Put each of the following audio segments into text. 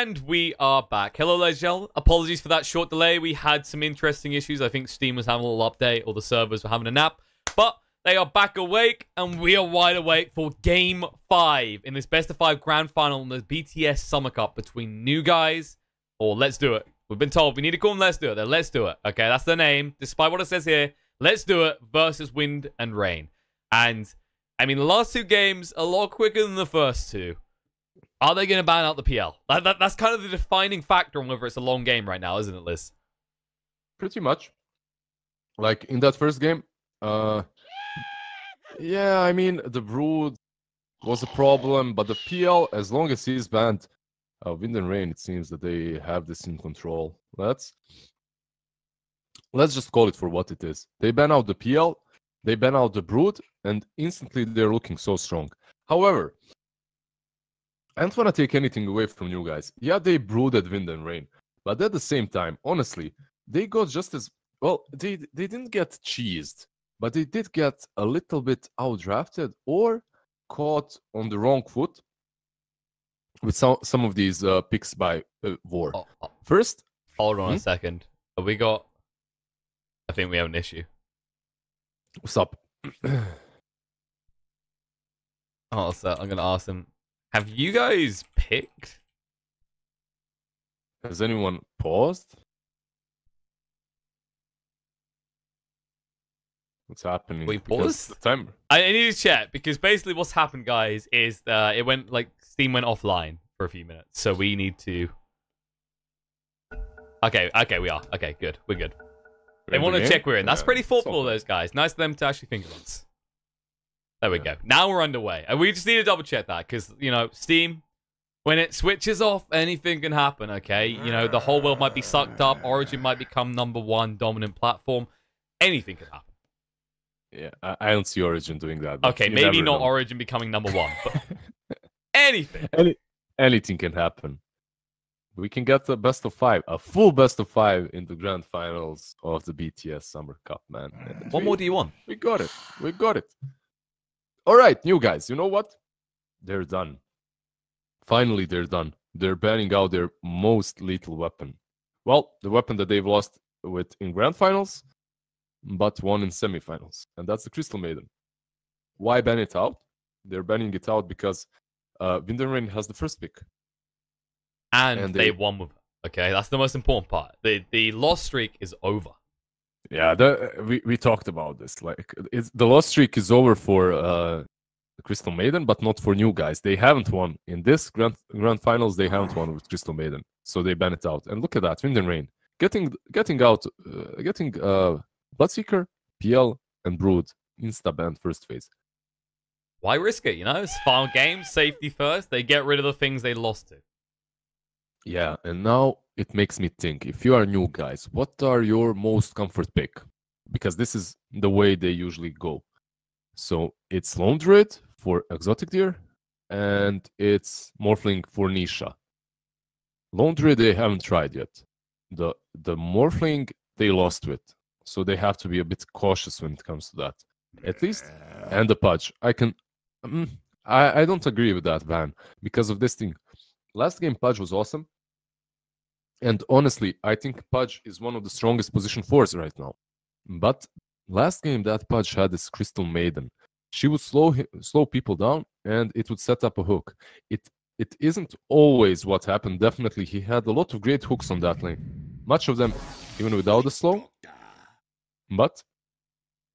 And we are back. Hello, Legel. Apologies for that short delay. We had some interesting issues. I think Steam was having a little update, or the servers were having a nap. But they are back awake, and we are wide awake for Game 5 in this best of 5 grand final in the BTS Summer Cup between New Guys or Let's Do It. We've been told we need to call them Let's Do It. They're Let's Do It. Okay, that's their name. Despite what it says here, Let's Do It versus Wind and Rain. And, I mean, the last two games, a lot quicker than the first two. Are they going to ban out the PL? That's kind of the defining factor on whether it's a long game right now, isn't it, Liz? Pretty much. Like, in that first game, yeah, I mean, the Brood was a problem, but the PL, as long as he's banned, Wind and Rain, it seems that they have this in control. Let's just call it for what it is. They ban out the PL, they ban out the Brood, and instantly they're looking so strong. However, I don't want to take anything away from you guys. Yeah, they brooded Wind and Rain, but at the same time, honestly, they got just as well. They didn't get cheesed, but they did get a little bit outdrafted or caught on the wrong foot with some of these picks by War. First, hold on a second. Have we got? I think we have an issue. What's up? Oh, so I'm gonna ask them. Have you guys picked? Has anyone paused? What's happening? We paused? The timer. I need to check because basically what's happened, guys, is it went like Steam went offline for a few minutes, so we need to. Okay, we are. Okay, good. We're good. They want to check we're in. That's pretty thoughtful of those guys. Nice of them to actually think of us. There we go. Now we're underway. And we just need to double check that because, you know, Steam, when it switches off, anything can happen, okay? You know, the whole world might be sucked up. Origin might become #1 dominant platform. Anything can happen. Yeah, I don't see Origin doing that. Okay, maybe not Origin becoming #1, but anything. Anything can happen. We can get the best of 5, a full best of 5 in the grand finals of the BTS Summer Cup, man. What more do you want? We got it. We got it. All right, new guys, you know what? They're done. Finally, they're done. They're banning out their most lethal weapon. Well, the weapon that they've lost with in grand finals, but won in semifinals, and that's the Crystal Maiden. Why ban it out? They're banning it out because Wind and Rain has the first pick. And they won with it. Okay, that's the most important part. The loss streak is over. Yeah, we talked about this. Like, the loss streak is over for Crystal Maiden, but not for new guys. They haven't won in this grand finals. They haven't won with Crystal Maiden, so they ban it out. And look at that, Wind and Rain getting Bloodseeker, PL, and Brood insta ban first phase. Why risk it? You know, it's final game, safety first. They get rid of the things they lost to. Yeah, and now it makes me think, if you are new guys, what are your most comfort pick? Because this is the way they usually go. So it's Lone Druid for Exotic Deer, and it's Morphling for Nisha. Lone Druid they haven't tried yet. The Morphling they lost with, so they have to be a bit cautious when it comes to that. At least, and the Pudge. I don't agree with that ban because of this thing. Last game Pudge was awesome. And honestly, I think Pudge is one of the strongest position 4s right now. But last game that Pudge had is Crystal Maiden. She would slow people down, and it would set up a hook. It isn't always what happened. Definitely, he had a lot of great hooks on that lane. Much of them even without the slow. But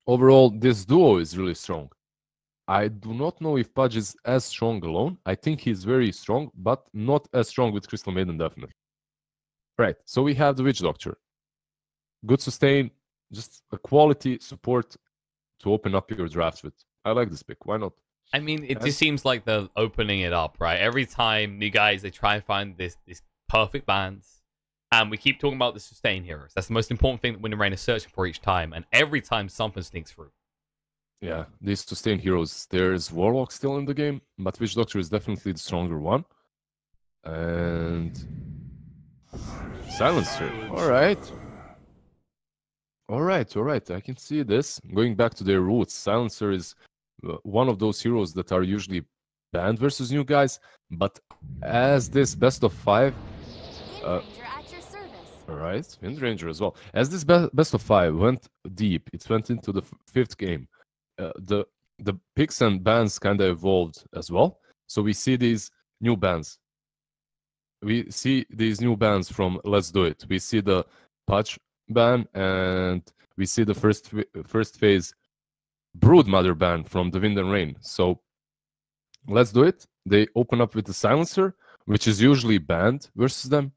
overall, this duo is really strong. I do not know if Pudge is as strong alone. I think he's very strong, but not as strong with Crystal Maiden, definitely. Right, so we have the Witch Doctor. Good sustain, just a quality support to open up your draft with. I like this pick, why not? I mean, it just seems like they're opening it up, right? Every time new guys, they try and find this perfect balance. And we keep talking about the sustain heroes. That's the most important thing that Wind and Rain is searching for each time. And every time something sneaks through. Yeah, these sustain heroes. There's Warlock still in the game, but Witch Doctor is definitely the stronger one. And Silencer. All right. I can see this. Going back to their roots, Silencer is one of those heroes that are usually banned versus new guys, but as this best of 5, Ranger at your service. All right, Wind Ranger as well. As this best of 5 went deep, it went into the fifth game. The picks and bans kind of evolved as well. So we see these new bans. We see these new bans from Let's Do It. We see the Patch ban, and we see the first phase Broodmother ban from the Wind and Rain. So Let's Do It. They open up with the Silencer, which is usually banned versus them,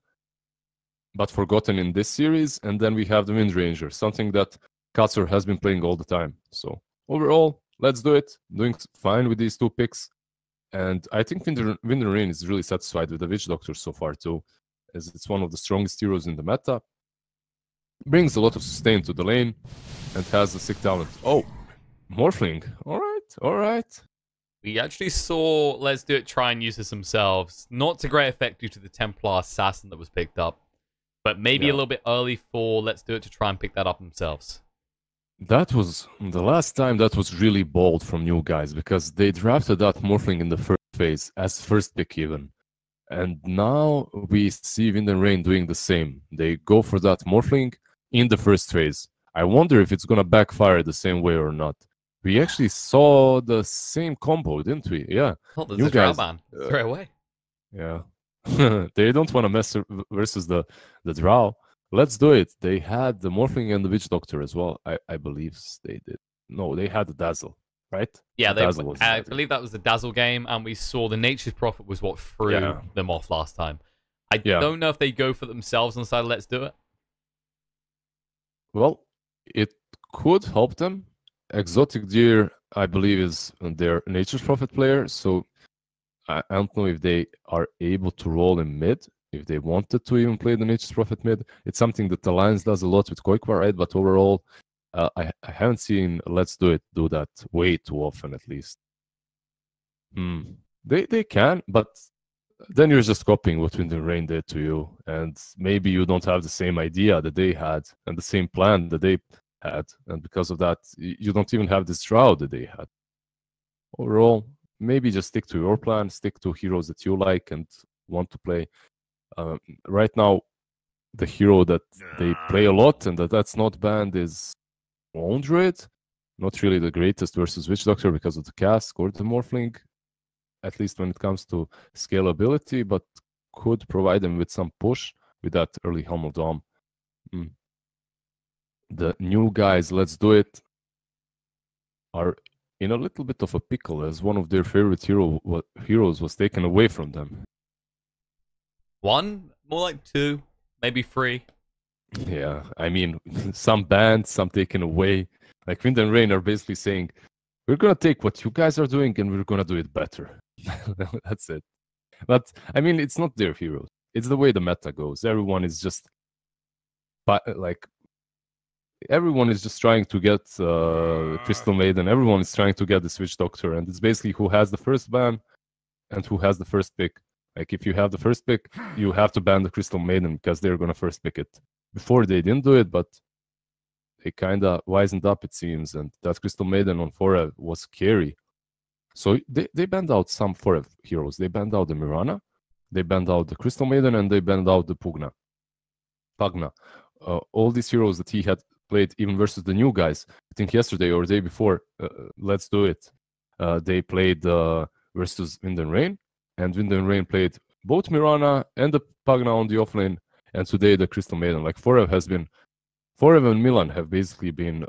but forgotten in this series. And then we have the Wind Ranger, something that Katsur has been playing all the time. So overall, Let's Do It, doing fine with these two picks. And I think Wind and Rain is really satisfied with the Witch Doctor so far too, as it's one of the strongest heroes in the meta. Brings a lot of sustain to the lane, and has a sick talent. Oh, Morphling. All right. We actually saw Let's Do It try and use this themselves. Not to great effect due to the Templar Assassin that was picked up, but maybe a little bit early for Let's Do It to try and pick that up themselves. That was the last time that was really bold from new guys, because they drafted that Morphling in the first phase as first pick even. And now we see Wind and Rain doing the same. They go for that Morphling in the first phase. I wonder if it's going to backfire the same way or not. We actually saw the same combo, didn't we? Yeah. Oh, there's a Drow ban straight away. Yeah. They don't want to mess versus the Drow. Let's Do It. They had the Morphling and the Witch Doctor as well. I believe they did. No, they had the Dazzle, right? Yeah, I believe that was the Dazzle game, and we saw the Nature's Prophet was what threw them off last time. I don't know if they go for themselves on the side of Let's Do It. Well, it could help them. Exotic Deer, I believe, is their Nature's Prophet player, so I don't know if they are able to roll in mid, if they wanted to even play the Nature's Prophet mid. It's something that Alliance does a lot with Koikwa, right? But overall, I haven't seen Let's Do It do that way too often, at least. They can, but then you're just copying what Wind and Rain did to you, and maybe you don't have the same idea that they had and the same plan that they had, and because of that, you don't even have this Shroud that they had. Overall, maybe just stick to your plan, stick to heroes that you like and want to play. Right now, the hero that they play a lot and that's not banned is Lone Druid. Not really the greatest versus Witch Doctor because of the cask or the Morphling, at least when it comes to scalability, but could provide them with some push with that early Helm of Dawn. The new guys, Let's Do It, are in a little bit of a pickle as one of their favorite heroes was taken away from them. One? More like two, maybe three. Yeah, I mean, some banned, some taken away. Like Wind and Rain are basically saying, we're going to take what you guys are doing and we're going to do it better. That's it. But, I mean, it's not their heroes. It's the way the meta goes. Everyone is just, everyone is just trying to get Crystal Maiden. Everyone is trying to get the Witch Doctor. And it's basically who has the first ban and who has the first pick. Like, if you have the first pick, you have to ban the Crystal Maiden because they're going to first pick it. Before, they didn't do it, but they kind of wisened up, it seems. And that Crystal Maiden on Forev was scary. So they banned out some Forev heroes. They banned out the Mirana, they banned out the Crystal Maiden, and they banned out the Pugna. All these heroes that he had played, even versus the new guys, I think yesterday or the day before, Let's Do It, they played versus Wind and Rain, and Wind and Rain played both Mirana and the Pugna on the offlane, and today the Crystal Maiden. Like Forev and Milan have basically been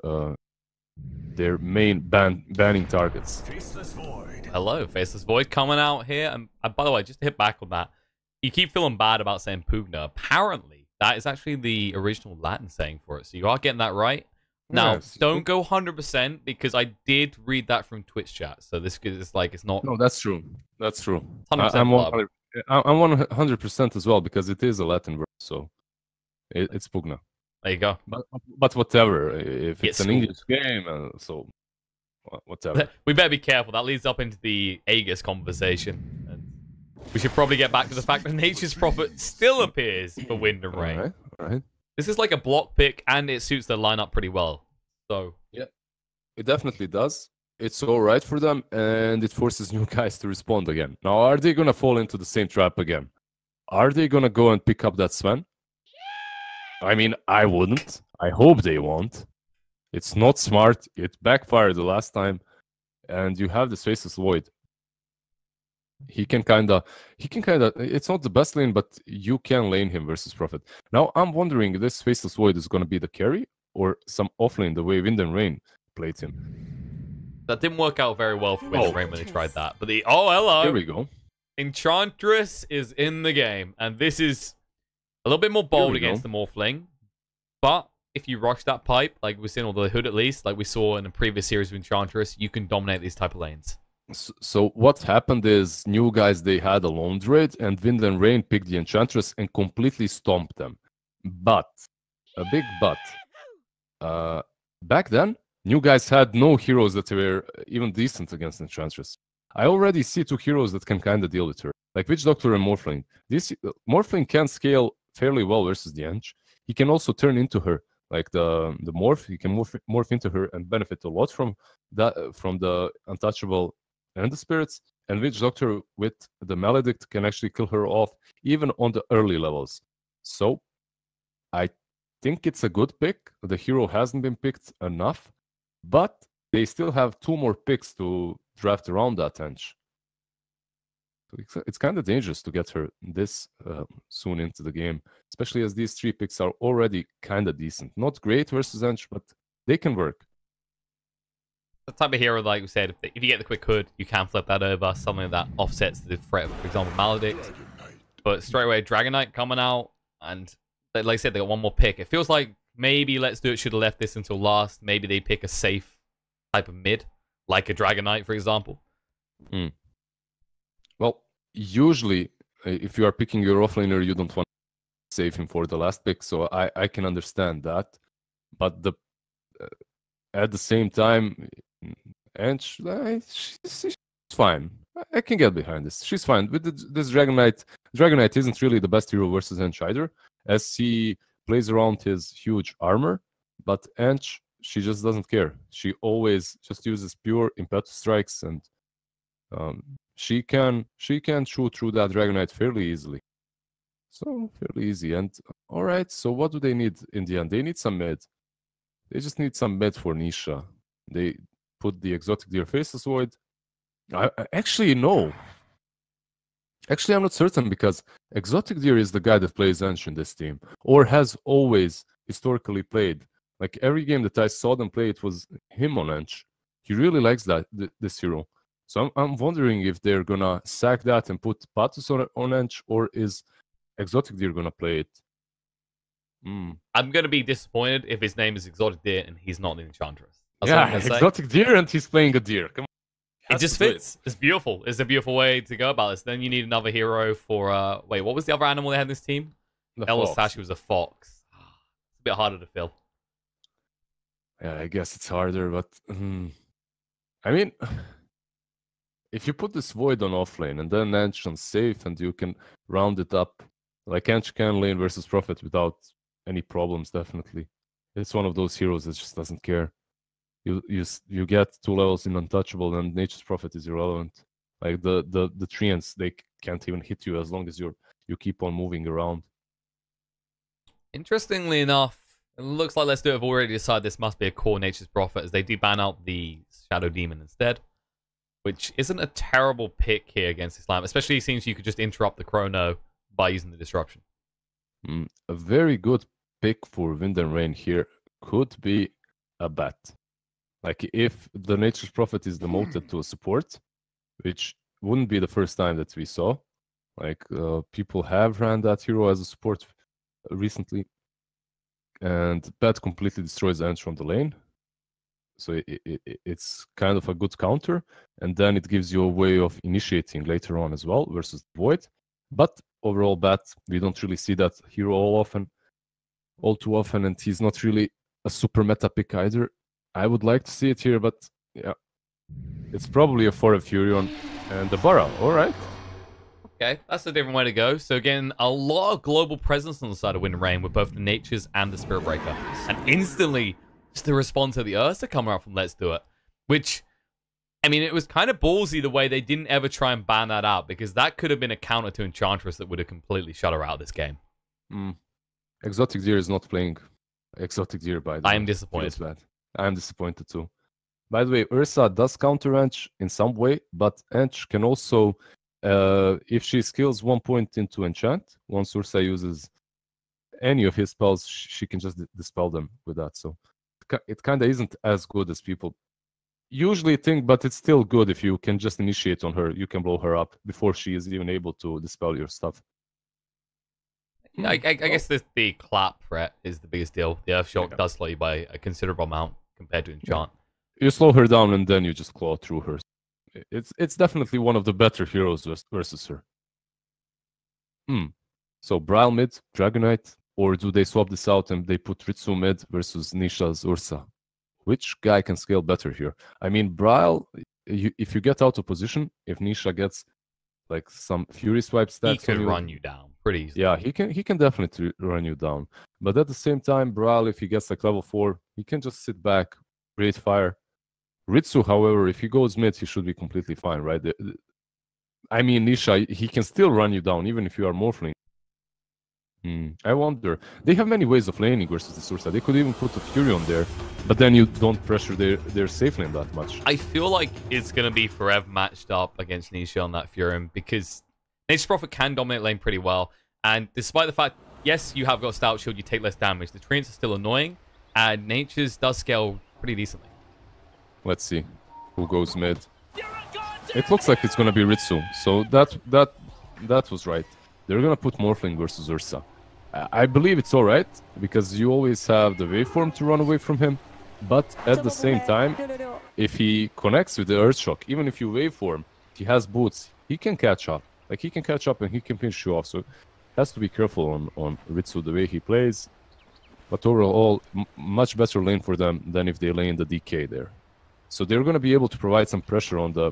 their main banning targets. Faceless Void. Hello, Faceless Void coming out here. And by the way, just to hit back on that, you keep feeling bad about saying Pugna. Apparently, that is actually the original Latin saying for it. So you are getting that right. Now, don't go 100% because I did read that from Twitch chat. So this is like, it's not... No, that's true. That's true. 100% I'm 100% as well because it is a Latin word. So it's Pugna. There you go. But whatever, if it's an English game, so whatever. We better be careful. That leads up into the Aegis conversation. And we should probably get back to the fact that Nature's Prophet still appears for Wind and Rain. All right. This is like a block pick, and it suits their lineup pretty well. So yeah, it definitely does. It's all right for them, and it forces new guys to respond again. Now, are they gonna fall into the same trap again? Are they gonna go and pick up that Sven? I mean, I wouldn't. I hope they won't. It's not smart. It backfired the last time, and you have this Faceless Void. He can kind of. It's not the best lane, but you can lane him versus Prophet. Now I'm wondering, this Faceless Void is gonna be the carry or some offlane the way Wind and Rain played him. That didn't work out very well for Wind and Rain when they tried that. But hello. Here we go. Enchantress is in the game, and this is a little bit more bold against the Morphling. But if you rush that pipe, like we've seen, or the Hood at least, like we saw in the previous series of Enchantress, you can dominate these type of lanes. So what happened is, new guys, they had a Lone Druid, and Wind and Rain picked the Enchantress and completely stomped them. But, a big but, back then, new guys had no heroes that were even decent against Enchantress. I already see two heroes that can kind of deal with her, like Witch Doctor and Morphling. This Morphling can scale fairly well versus the Ench. He can also turn into her, like the morph. He can morph into her and benefit a lot from that, from the Untouchable and the Spirits. And Witch Doctor with the Maledict can actually kill her off even on the early levels. So I think it's a good pick. The hero hasn't been picked enough, but they still have 2 more picks to draft around that Ench. So it's kind of dangerous to get her this soon into the game, especially as these 3 picks are already kind of decent. Not great versus Ench, but they can work. The type of hero, like we said, if you get the quick hood, you can flip that over. Something that offsets the threat of, for example, Maledict. But straight away, Dragon Knight coming out, and like I said, they got 1 more pick. It feels like maybe Let's Do It should have left this until last. Maybe they pick a safe type of mid, like a Dragon Knight, for example. Well, usually, if you are picking your offlaner, you don't want to save him for the last pick, so I can understand that. But at the same time, and she's fine. I can get behind this. She's fine. With this Dragon Knight, Dragon Knight isn't really the best hero versus Ench either, as he plays around his huge armor. But Ench, she just doesn't care. She always just uses pure Impetus strikes, and she can shoot through that Dragon Knight fairly easily. So fairly easy. And all right, so what do they need in the end? They need some mid. They just need some mid for Nisha. They put the Exotic Deer Faceless Void. Actually, no. Actually, I'm not certain, because Exotic Deer is the guy that plays Ench in this team, or has always historically played. Like every game that I saw them play, it was him on Ench. He really likes this hero. So I'm wondering if they're gonna sack that and put Patus on Ench, or is Exotic Deer gonna play it? I'm gonna be disappointed if his name is Exotic Deer and he's not an Enchantress. Yeah, Exotic Deer and he's playing a deer. Come on. It just fits. It's beautiful. It's a beautiful way to go about this. Then you need another hero for wait, what was the other animal they had in this team? Elastashi was a fox. It's a bit harder to fill. Yeah, I guess it's harder, but I mean, if you put this Void on offlane and then Ench on safe, and you can round it up, like Ench can lane versus Prophet without any problems, definitely. It's one of those heroes that just doesn't care. You get 2 levels in Untouchable, and Nature's Prophet is irrelevant. Like the Treants, they can't even hit you as long as you keep on moving around. Interestingly enough, it looks like Let's Do It have already decided this must be a core Nature's Prophet, as they do ban out the Shadow Demon instead, which isn't a terrible pick here against this lineup, especially since you could just interrupt the Chrono by using the Disruption. A very good pick for Wind and Rain here could be a bat. Like if the Nature's Prophet is demoted to a support, which wouldn't be the first time that we saw. Like people have ran that hero as a support recently, and bat completely destroys Ench from the lane. So it's kind of a good counter, and then it gives you a way of initiating later on as well versus Void. But overall, bat, we don't really see that hero all too often, and he's not really a super meta pick either. I would like to see it here, but yeah, it's probably a Fora Furion and the Bara. All right. Okay, that's a different way to go. So again, a lot of global presence on the side of Wind and Rain with both the Natures and the Spirit Breaker, and instantly just to respond to the Ursa coming out from Let's Do It, which I mean, it was kind of ballsy the way they didn't ever try and ban that out, because that could have been a counter to Enchantress that would have completely shut her out of this game. Exotic Deer is not playing Exotic Deer, by the way. I am disappointed. Bad. I am disappointed too. By the way, Ursa does counter Ench in some way, but Ench can also, if she skills 1 point into enchant, once Ursa uses any of his spells, she can just dispel them with that. So it kind of isn't as good as people usually think, but it's still good if you can just initiate on her. You can blow her up before she is even able to dispel your stuff. Yeah, I guess the clap threat is the biggest deal. The Earth Shock does slow you by a considerable amount compared to Enchant. You slow her down and then you just claw through her. It's definitely one of the better heroes versus her. So Braille mid, Dragonite, or do they swap this out and they put Ritsu mid versus Nisha's Ursa? Which guy can scale better here? I mean, Braille, if you get out of position, if Nisha gets like some Fury Swipe stats, he could run you down pretty easily. Yeah, he can definitely run you down. But at the same time, Braille, if he gets like level 4, he can just sit back, Great Fire. Ritsu, however, if he goes mid, he should be completely fine, right? I mean, Nisha, he can still run you down, even if you are Morphling. I wonder. They have many ways of laning versus the Ursa. They could even put a Fury on there, but then you don't pressure their safe lane that much. I feel like it's going to be forever matched up against Nisha on that Fury, because Nature's Prophet can dominate lane pretty well. And despite the fact, yes, you have got Stout Shield, you take less damage. The treants are still annoying, and Nature's does scale pretty decently. Let's see who goes mid. It looks like it's going to be Ritsu, so that was right. They're going to put Morphling versus Ursa. I believe it's all right, because you always have the waveform to run away from him. But at the same time, if he connects with the Earth Shock, even if you waveform, he has boots, he can catch up. Like, he can catch up and he can finish you off. So, has to be careful on Ritsu, the way he plays. But overall, much better lane for them than if they lane the DK there. So, they're going to be able to provide some pressure on the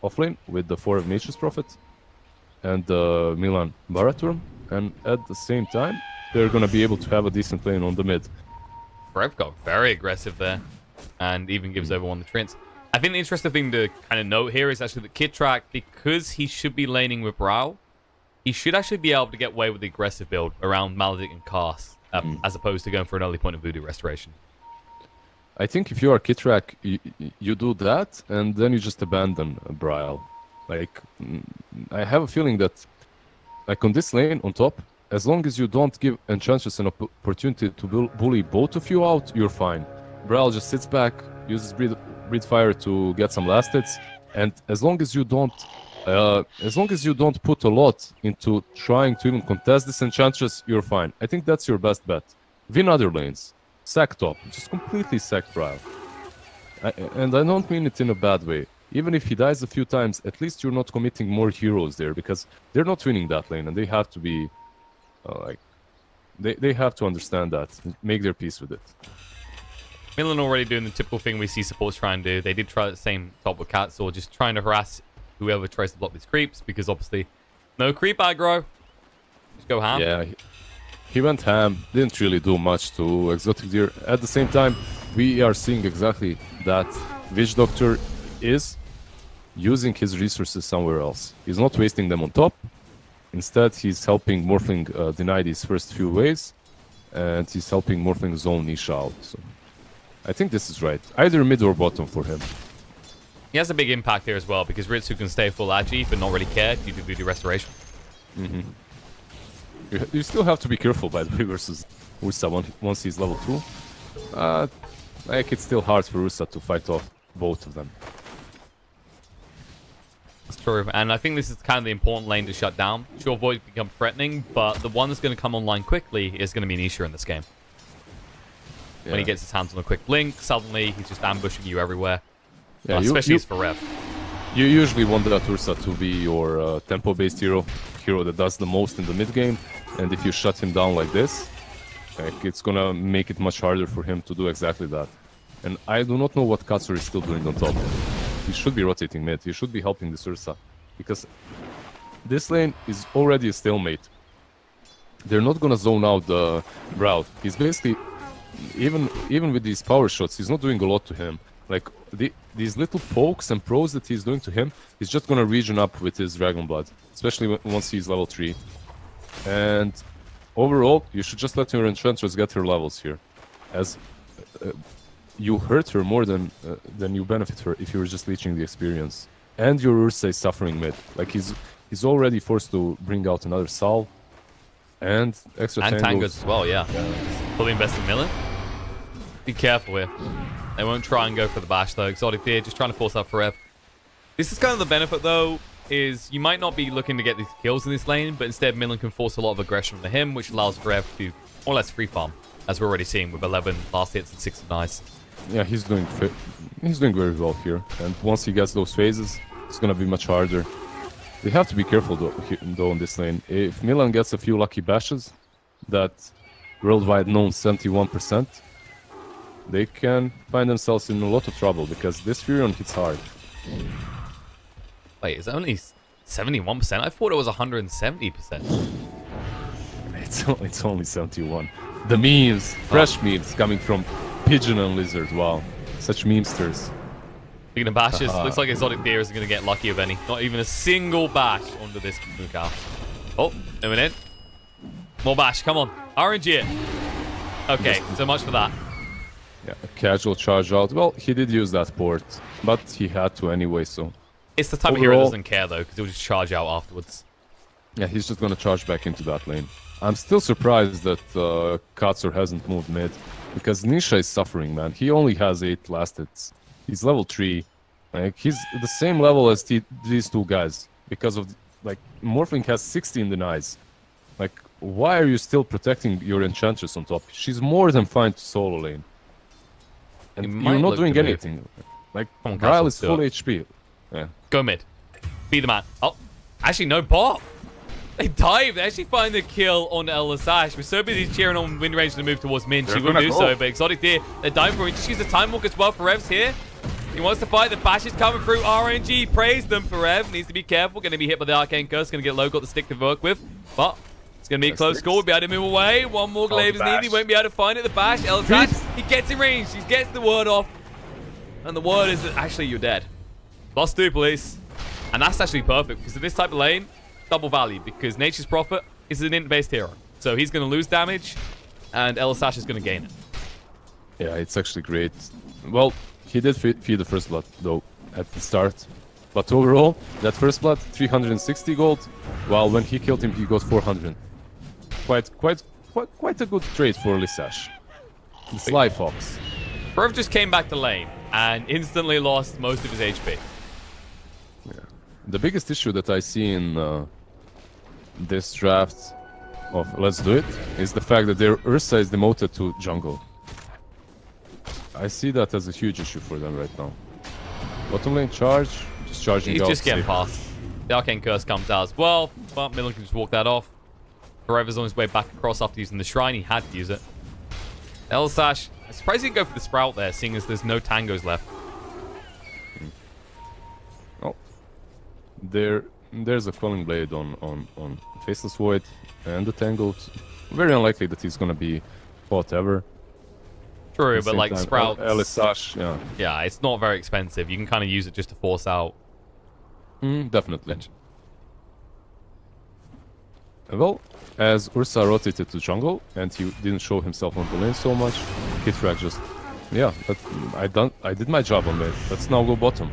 offlane with the 4 of Nature's Prophet and the Milan Baraturn. And at the same time, they're going to be able to have a decent lane on the mid. Rev got very aggressive there, and even gives everyone the treants. I think the interesting thing to kind of note here is actually that Kitrak, because he should be laning with Brow, he should actually be able to get away with the aggressive build around Maledict and Cast, as opposed to going for an early point of Voodoo Restoration. I think if you are Kitrak, you do that, and then you just abandon Braille. Like, I have a feeling that, like on this lane on top, as long as you don't give Enchantress an opportunity to bully both of you out, you're fine. Braille just sits back, uses Breathe Fire to get some last hits, and as long as you don't put a lot into trying to even contest this Enchantress, you're fine. I think that's your best bet. Win other lanes. Sack top. Just completely sack Braille. And I don't mean it in a bad way. Even if he dies a few times, at least you're not committing more heroes there, because they're not winning that lane, and they have to be they have to understand that, make their peace with it. Milan already doing the typical thing we see supports try and do. They did try the same top with Katsuo, just trying to harass whoever tries to block these creeps, because obviously no creep aggro. Just go ham. Yeah, he went ham, didn't really do much to Exotic Deer. At the same time, we are seeing exactly that Witch Doctor is using his resources somewhere else. He's not wasting them on top. Instead, he's helping Morphling deny these first few waves, and he's helping Morphling zone Nisha out. So I think this is right. Either mid or bottom for him. He has a big impact here as well, because Ritsu can stay full agi, but not really care due to Voodoo Restoration. You still have to be careful, by the way, versus Ursa once he's level 2. Like, it's still hard for Ursa to fight off both of them. That's true, and I think this is kind of the important lane to shut down. Sure, Void become threatening, but the one that's going to come online quickly is going to be Nisha in this game. Yeah. When he gets his hands on a quick blink, suddenly he's just ambushing you everywhere. Yeah, especially for Rev. You usually want that Ursa to be your tempo-based hero that does the most in the mid-game, and if you shut him down like this, like, it's going to make it much harder for him to do exactly that. And I do not know what Katsur is still doing on top. He should be rotating mid. He should be helping this Ursa, because this lane is already a stalemate. They're not gonna zone out the Brawl. He's basically, even with these power shots, he's not doing a lot to him. Like, these little pokes and pros that he's doing to him, he's just gonna regen up with his Dragon Blood, especially once he's level 3. And overall, you should just let your Enchantress get her levels here, as you hurt her more than you benefit her if you were just leeching the experience. And your Ursa is suffering mid. Like, he's already forced to bring out another Sal and extra tangos as well. Yeah, fully invested Millen. Be careful here. They won't try and go for the bash though. Exotic Deer just trying to force out Forev. This is kind of the benefit though, is you might not be looking to get these kills in this lane, but instead Millen can force a lot of aggression onto him, which allows Forev to more or less free farm, as we're already seeing with 11 last hits and 6 denies. Yeah, he's doing very well here. And once he gets those phases, it's gonna be much harder. They have to be careful though in this lane. If Milan gets a few lucky bashes, that worldwide known 71%, they can find themselves in a lot of trouble because this Furion hits hard. Wait, is it only 71%? I thought it was 170%. It's only 71. The memes, fresh memes coming from Pigeon and Lizard. Wow, such memesters. Speaking of bashes, looks like Exotic Deer is going to get lucky, if any. Not even a single bash onto this Mukau. Oh, moving in. More bash, come on. RNG it. Okay, so much for that. Yeah, a casual charge out. Well, he did use that port, but he had to anyway, so... It's the type of hero that doesn't care, though, because he'll just charge out afterwards. Yeah, he's just going to charge back into that lane. I'm still surprised that Katsur hasn't moved mid, because Nisha is suffering, man. He only has 8 last hits. He's level 3. Like, he's the same level as these two guys, because of, like, Morphling has 16 denies. Like, why are you still protecting your Enchantress on top? She's more than fine to solo lane. And you're not doing anything. Like, Ryle is full HP. Yeah. Go mid. Be the man. Oh, actually, no bot. They dive. They actually find the kill on Elasash. We're so busy cheering on Wind Range to move towards Min. She will do so, but Exotic Deer, they're diving for it. Just use the Time Walk as well. Forev's here. He wants to fight. The bash is coming through. RNG praise them. Forev needs to be careful. Going to be hit by the Arcane Curse. Going to get low. Got the stick to work with. But it's going to be a close call. We'll be able to move away. One more glaive is needed. He won't be able to find it. The bash. Elasash, he gets in range. He gets the word off. And the word is that actually you're dead. Lost 2, please. And that's actually perfect because in this type of lane, double value because Nature's Prophet is an int-based hero. So he's going to lose damage and Elasash is going to gain it. Yeah, it's actually great. Well, he did feed the first blood though at the start. But overall, that first blood, 360 gold, while when he killed him, he got 400. Quite a good trade for Elasash. The Sly Fox. Forev just came back to lane and instantly lost most of his HP. Yeah. The biggest issue that I see in this draft of Let's Do It is the fact that their Ursa is demoted to jungle. I see that as a huge issue for them right now. Bottom lane charge, just charging out. He's just getting past. The Arcane Curse comes out as well, but Millen can just walk that off. Forever's on his way back across after using the Shrine. He had to use it. Elasash, I'm surprised he didn't go for the Sprout there, seeing as there's no tangos left. Oh. There's a Quelling Blade on Faceless Void and the Tangled. Very unlikely that he's gonna be fought ever. True, but like Sprout, Elasash, yeah. Yeah, it's not very expensive. You can kind of use it just to force out. Definitely. Well, as Ursa rotated to jungle and he didn't show himself on the lane so much, Kitrak just, yeah, I did my job on that. Let's now go bottom.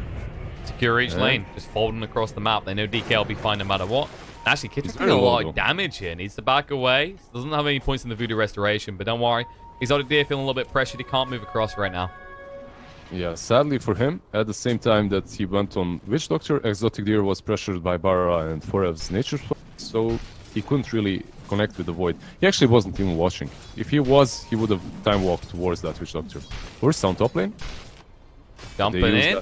Secure each lane, just folding across the map. They know DK will be fine no matter what. Actually, Kitrak's doing a lot of damage here. Needs to back away. Doesn't have any points in the Voodoo Restoration, but don't worry. Exotic Deer feeling a little bit pressured. He can't move across right now. Yeah, sadly for him, at the same time that he went on Witch Doctor, Exotic Deer was pressured by Bara and Forev's Nature's Prophet, so he couldn't really connect with the Void. He actually wasn't even watching. If he was, he would have time walked towards that Witch Doctor. Ursa on top lane. Jumping in.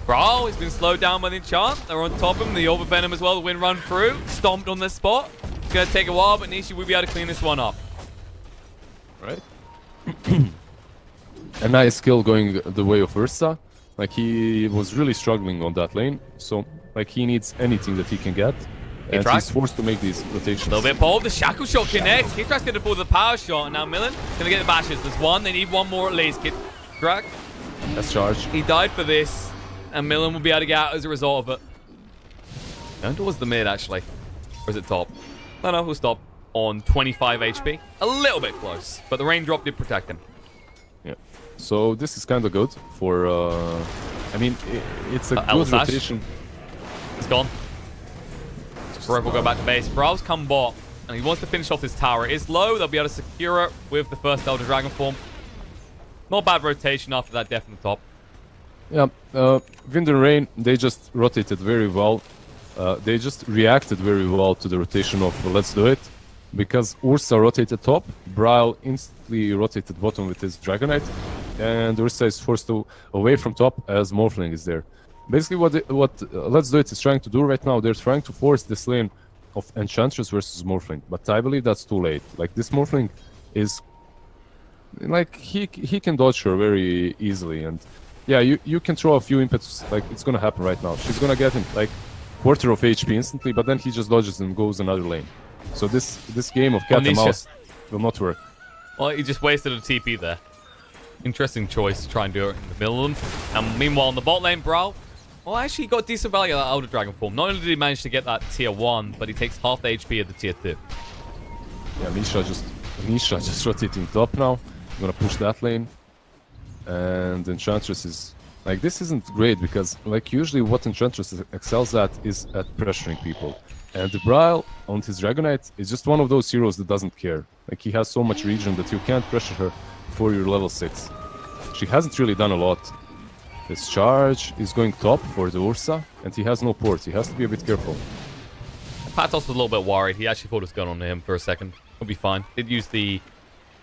Bro, he's been slowed down by the enchant. They're on top of him. The Overvenom as well. The wind run through. Stomped on the spot. It's going to take a while, but Nishi will be able to clean this one up. Right. A nice kill going the way of Ursa. Like, he was really struggling on that lane. So, like, he needs anything that he can get. And he's forced to make these rotations. A little bit bold. The Shackle Shot connects. Kitrak's going to pull the Power Shot. And now Millen going to get the bashes. There's one. They need one more at least. Kitrak Let's charge. He died for this, and Milan will be able to get out as a result of it. Going towards the mid, actually. Or is it top? No, we'll stop on 25 HP. A little bit close, but the raindrop did protect him. Yeah. So this is kind of good for... I mean, it's a good rotation. It's gone. Forever will go back to base. Brow's come bot, and he wants to finish off this tower. It is low. They'll be able to secure it with the first Elder Dragon form. Not bad rotation after that death on the top. Yeah, Wind and Rain, they just rotated very well. They just reacted very well to the rotation of Let's Do It. Because Ursa rotated top, Braille instantly rotated bottom with his Dragonite. And Ursa is forced away from top as Morphling is there. Basically what Let's Do It is trying to do right now, they're trying to force this lane of Enchantress versus Morphling. But I believe that's too late. Like, this Morphling is... Like, he can dodge her very easily. And yeah, you can throw a few impetus. Like, it's gonna happen right now. She's gonna get him, like, quarter of HP instantly, but then he just dodges and goes another lane. So this game of cat and mouse will not work. Well, he just wasted a TP there. Interesting choice to try and do it in the middle of them. And meanwhile, in the bot lane, Brawl, well, actually, he got decent value of that Elder Dragon form. Not only did he manage to get that tier 1, but he takes half the HP of the tier 2. Yeah, Nisha just rotating top now. Gonna push that lane. And Enchantress is... Like, this isn't great because, like, usually what Enchantress excels at is at pressuring people. And the Braille on his Dragonite is just one of those heroes that doesn't care. Like, he has so much regen that you can't pressure her for your level 6. She hasn't really done a lot. His charge is going top for the Ursa, and he has no port. He has to be a bit careful. Patos was a little bit worried. He actually thought it was going on to him for a second. He'll be fine. Did use the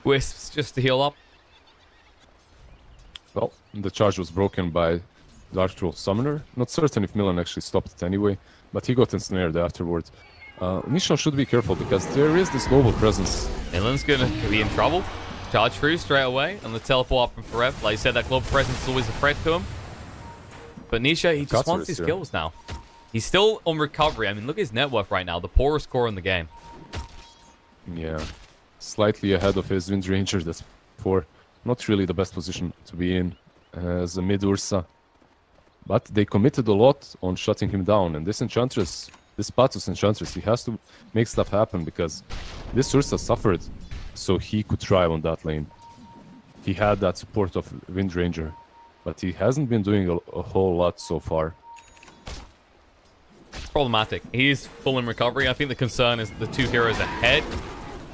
Wisps just to heal up. Well, the charge was broken by Dark Troll Summoner. Not certain if Milan actually stopped it anyway, but he got ensnared afterwards. Nisha should be careful because there is this global presence. Milan's going to be in trouble. Charge through straight away and the teleport up from Forev. Like you said, that global presence is always a threat to him. But Nisha, he just wants his kills now. He's still on recovery. I mean, look at his net worth right now. The poorest score in the game. Yeah. Slightly ahead of his Wind Ranger. That's for not really the best position to be in as a mid Ursa. But they committed a lot on shutting him down. And this Enchantress, this Patos Enchantress, he has to make stuff happen because this Ursa suffered so he could thrive on that lane. He had that support of Wind Ranger, but he hasn't been doing a whole lot so far. It's problematic. He's full in recovery. I think the concern is the two heroes ahead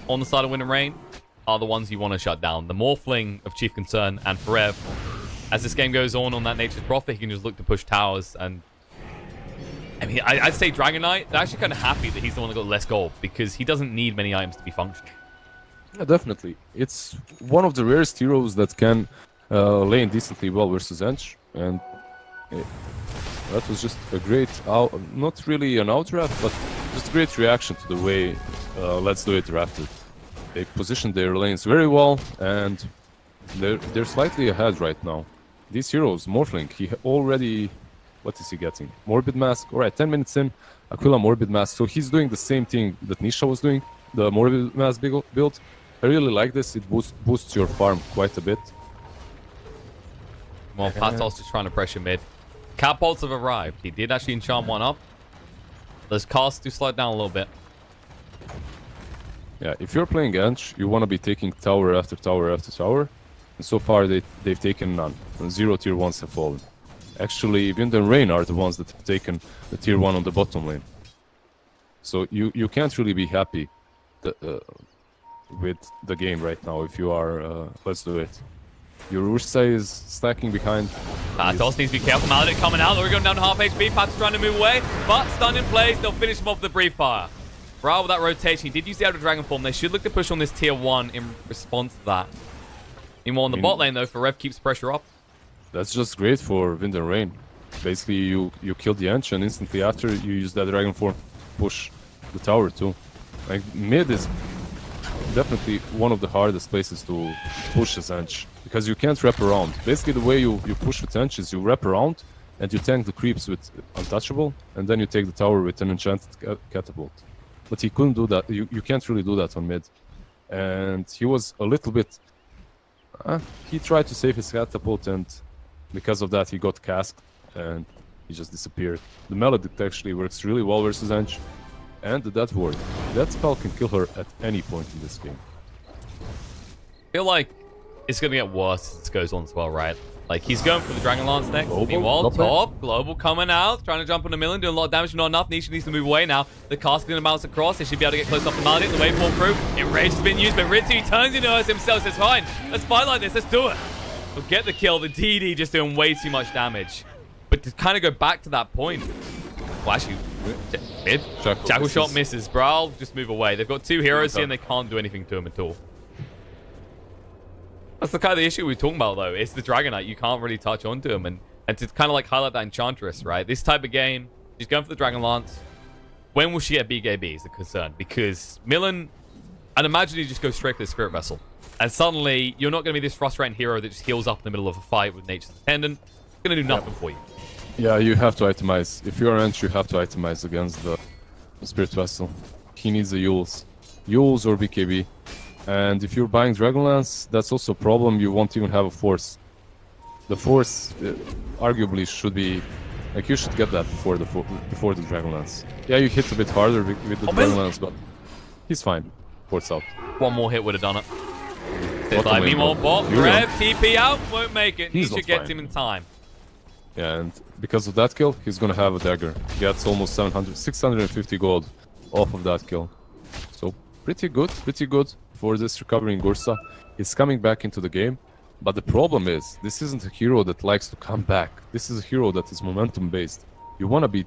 on the side of Wind and Rain are the ones you want to shut down. The Morphling of Chief Concern and Forev. As this game goes on that Nature's Prophet, he can just look to push towers. And I mean, I'd say Dragonite, they're actually kind of happy that he's the one that got less gold because he doesn't need many items to be functional. Yeah, definitely. It's one of the rarest heroes that can lane decently well versus Ench. And that was just a great, not really an outdraft, but just a great reaction to the way Let's Do It drafted. They positioned their lanes very well, and they're slightly ahead right now. These heroes, Morphling, he already... What is he getting? Morbid Mask. Alright, 10 minutes in, Aquila Morbid Mask. So he's doing the same thing that Nisha was doing, the Morbid Mask build. I really like this. It boosts your farm quite a bit. Well, Patos is trying to pressure mid. Catapults have arrived. He did actually enchant one up. Those casts do slow down a little bit. Yeah, if you're playing Ench, you want to be taking tower after tower after tower. And so far, they've taken none. And 0 tier 1s have fallen. Actually, Wind and Rain are the ones that have taken the tier 1 on the bottom lane. So you can't really be happy with the game right now if you are Let's Do It. Your Ursa is stacking behind. Patos needs to be careful. Maledict coming out. They're going down to half HP. Patos trying to move away, but stun in place. They'll finish him off with the Brief Fire. Brawl with that rotation. He did use the Elder Dragon form. They should look to push on this tier 1 in response to that. Meanwhile, on the bot lane, though, Forev keeps pressure up. That's just great for Wind and Rain. Basically, you kill the Ench, and instantly after, you use that Dragon form to push the tower, too. Like, mid is definitely one of the hardest places to push as Ench, because you can't wrap around. Basically, the way you push with Ench is you wrap around, and you tank the creeps with Untouchable, and then you take the tower with an enchanted catapult. But he couldn't do that. You can't really do that on mid. And he was a little bit... he tried to save his catapult, and Because of that, he got casked and he just disappeared. The Maledict actually works really well versus Ange. And the Death Ward. That spell can kill her at any point in this game. I feel like it's going to get worse as it goes on as well, right? Like, he's going for the Dragon Lance next. Global, Meanwhile, top, Global coming out, trying to jump on a million, doing a lot of damage, not enough. Nisha needs to move away now. The cask is going to bounce across. They should be able to get close off the Maledict. The waveform through. Enrage has been used, but Ritsu turns into us himself. Says, fine, let's fight like this. Let's do it. We'll get the kill. The DD just doing way too much damage. But to kind of go back to that point. Well, actually, mid. Jackal shot misses. Brawl, just move away. They've got two heroes here and they can't do anything to him at all. That's the kind of the issue we're talking about, though. It's the Dragon Knight. You can't really touch onto him. And to kind of like highlight that Enchantress, right? This type of game, she's going for the Dragon Lance. When will she get BKB is the concern. Because Millen, I'd imagine he just goes straight for the Spirit Vessel. And suddenly, you're not going to be this frustrating hero that just heals up in the middle of a fight with Nature's Attendant. It's going to do nothing for you. Yeah, you have to itemize. If you're Ange, you have to itemize against the Spirit Vessel. He needs the Yules. Yules or BKB. And if you're buying Dragonlance, that's also a problem. You won't even have a Force. The Force, arguably, should be... Like, you should get that before the Dragonlance. Yeah, you hit a bit harder with the Dragonlance, but he's fine. Force out. One more hit would have done it. Slightly more bot. Rev, TP out, won't make it. Nisha gets him in time. Yeah, and because of that kill, he's gonna have a dagger. He gets almost 650 gold off of that kill. So, pretty good for this recovering Gursa. He's coming back into the game. But the problem is, this isn't a hero that likes to come back. This is a hero that is momentum based. You wanna be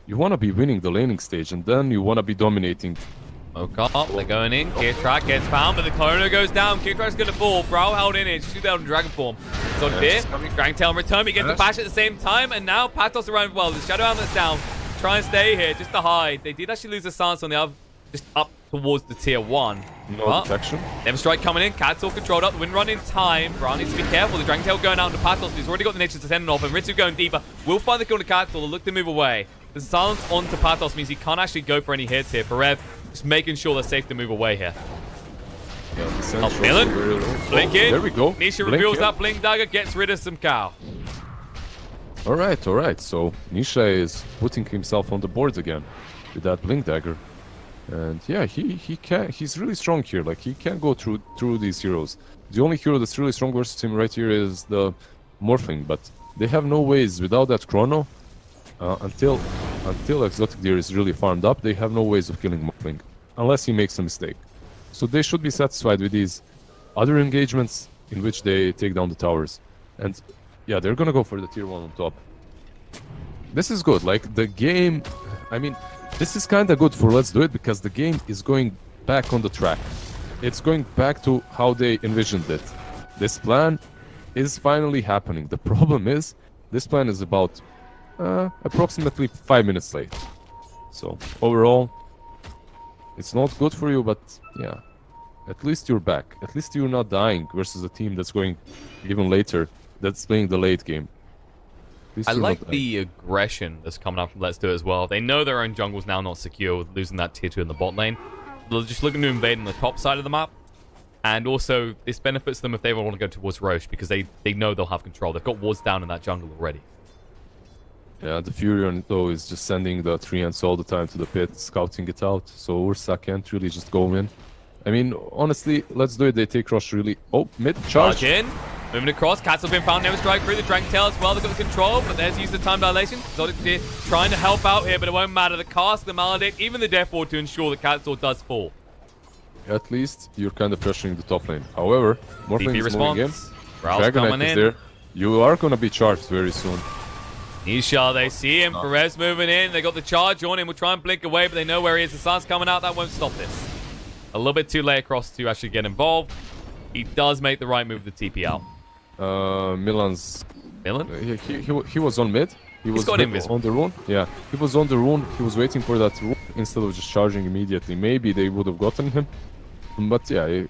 winning the laning stage, and then you wanna be dominating. Okay, they're going in. Kirtrak gets found, but the Chrono goes down. Kirtrak's gonna fall. Brawl held in it. Shoot down in Dragon Form. It's on here. Dragon Tail in return. He gets the bash at the same time, and now Patos around well. The Shadow Outlet's down. Try and stay here, just to hide. They did actually lose the stance on the other, just up towards the tier 1. No detection. Never Strike coming in. Cat's all controlled up. The wind run in time. Brawl needs to be careful. The Dragon Tail going out to Patos. He's already got the Nature's Attendant off, and Ritsu going deeper. Will find the kill to Cat's. They'll look to move away. The silence onto Patos means he can't actually go for any hits here. For Rev, just making sure they're safe to move away here. Yeah, Millen, blink in. There we go. Nisha reveals that blink dagger, gets rid of some cow. Alright. So Nisha is putting himself on the board again with that blink dagger. And yeah, he's really strong here. Like, he can go through these heroes. The only hero that's really strong versus him right here is the Morphling, but they have no ways without that Chrono. Until Exotic Deer is really farmed up, they have no ways of killing Morphling, unless he makes a mistake. So they should be satisfied with these other engagements in which they take down the towers. And yeah, they're gonna go for the tier 1 on top. This is good. Like, the game, I mean, this is kinda good for Let's Do It, because the game is going back on the track. It's going back to how they envisioned it. This plan is finally happening. The problem is, this plan is about approximately 5 minutes late. So overall, it's not good for you, but yeah, at least you're back. At least you're not dying versus a team that's going even later, that's playing the late game. I like the aggression that's coming out from Let's Do It as well. They know their own jungle's now not secure with losing that tier 2 in the bot lane. They're just looking to invade on the top side of the map. And also, this benefits them if they ever want to go towards Roche, because they know they'll have control. They've got wards down in that jungle already. Yeah, the Furion, though, is just sending the Treants all the time to the pit, scouting it out. So Ursa can't really just go in. I mean, honestly, Let's Do It. They take Roche really... Oh, mid charge. In. Moving across. Cats have been found. Never Strike through the Dragon Tail as well. They've got the control, but there's use of time dilation. Exotic Deer trying to help out here, but it won't matter. The cast, the Maledict, even the Death Ward to ensure that Cat's does fall. At least you're kind of pressuring the top lane. However, Morphling is moving in. Dragon Knight is there. You are going to be charged very soon. Nisha, they see him. Perez moving in. They got the charge on him. We'll try and blink away, but they know where he is. The sun's coming out. That won't stop this. A little bit too late across to actually get involved. He does make the right move with the TP out. Milan's... Milan? He was on mid. He was on the rune. Yeah, he was on the rune. He was waiting for that rune instead of just charging immediately. Maybe they would have gotten him. But yeah,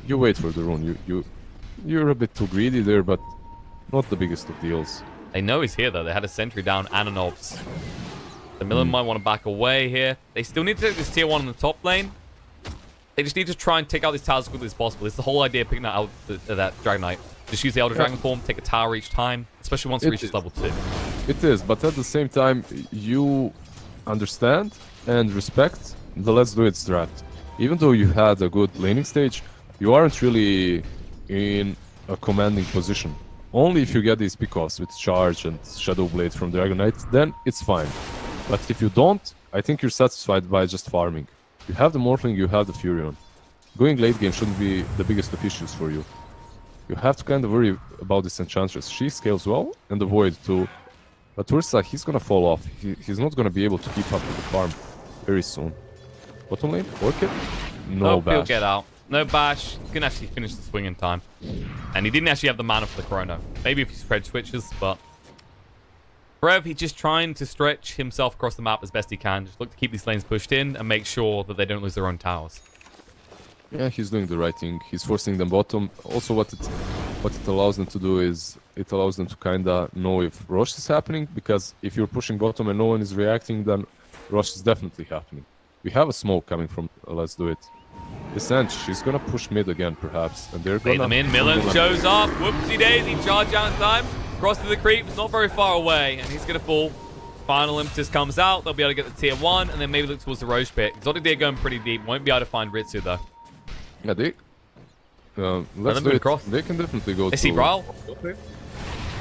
you wait for the rune. You're a bit too greedy there, but not the biggest of deals. They know he's here, though. They had a sentry down and an obs. The Milan might want to back away here. They still need to take this tier 1 in the top lane. They just need to try and take out these towers as quickly as possible. It's the whole idea of picking out that Dragon Knight. Just use the Elder Dragon form, take a tower each time, especially once it reaches level 2. It is, but at the same time, you understand and respect the Let's Do It strat. Even though you had a good laning stage, you aren't really in a commanding position. Only if you get these pickoffs with Charge and Shadow Blade from Dragon Knight, then it's fine. But if you don't, I think you're satisfied by just farming. You have the Morphling, you have the Furion. Going late game shouldn't be the biggest of issues for you. You have to kind of worry about this Enchantress. She scales well, and the Void too. But Ursa, he's gonna fall off. He's not gonna be able to keep up with the farm very soon. Bottom lane, Orchid? No bash. He'll get out. No bash. He can actually finish the swing in time. And he didn't actually have the mana for the Chrono. Maybe if he spread switches, but... Rev, he's just trying to stretch himself across the map as best he can. Just look to keep these lanes pushed in and make sure that they don't lose their own towers. Yeah, he's doing the right thing. He's forcing them bottom. Also, what it allows them to do is it allows them to kinda know if Rosh is happening, because if you're pushing bottom and no one is reacting, then Rosh is definitely happening. We have a smoke coming from Let's Do It. This end, she's gonna push mid again, perhaps, and they're gonna... Bait them in. Millen shows up. Whoopsie daisy. Charge out in time. Cross to the creep. It's not very far away, and he's gonna fall. Final impetus comes out. They'll be able to get the tier 1, and then maybe look towards the Roche pit. Exotic Deer going pretty deep. Won't be able to find Ritsu, though. Yeah, Let's Do It. Across. They can definitely go They to... see Brawl.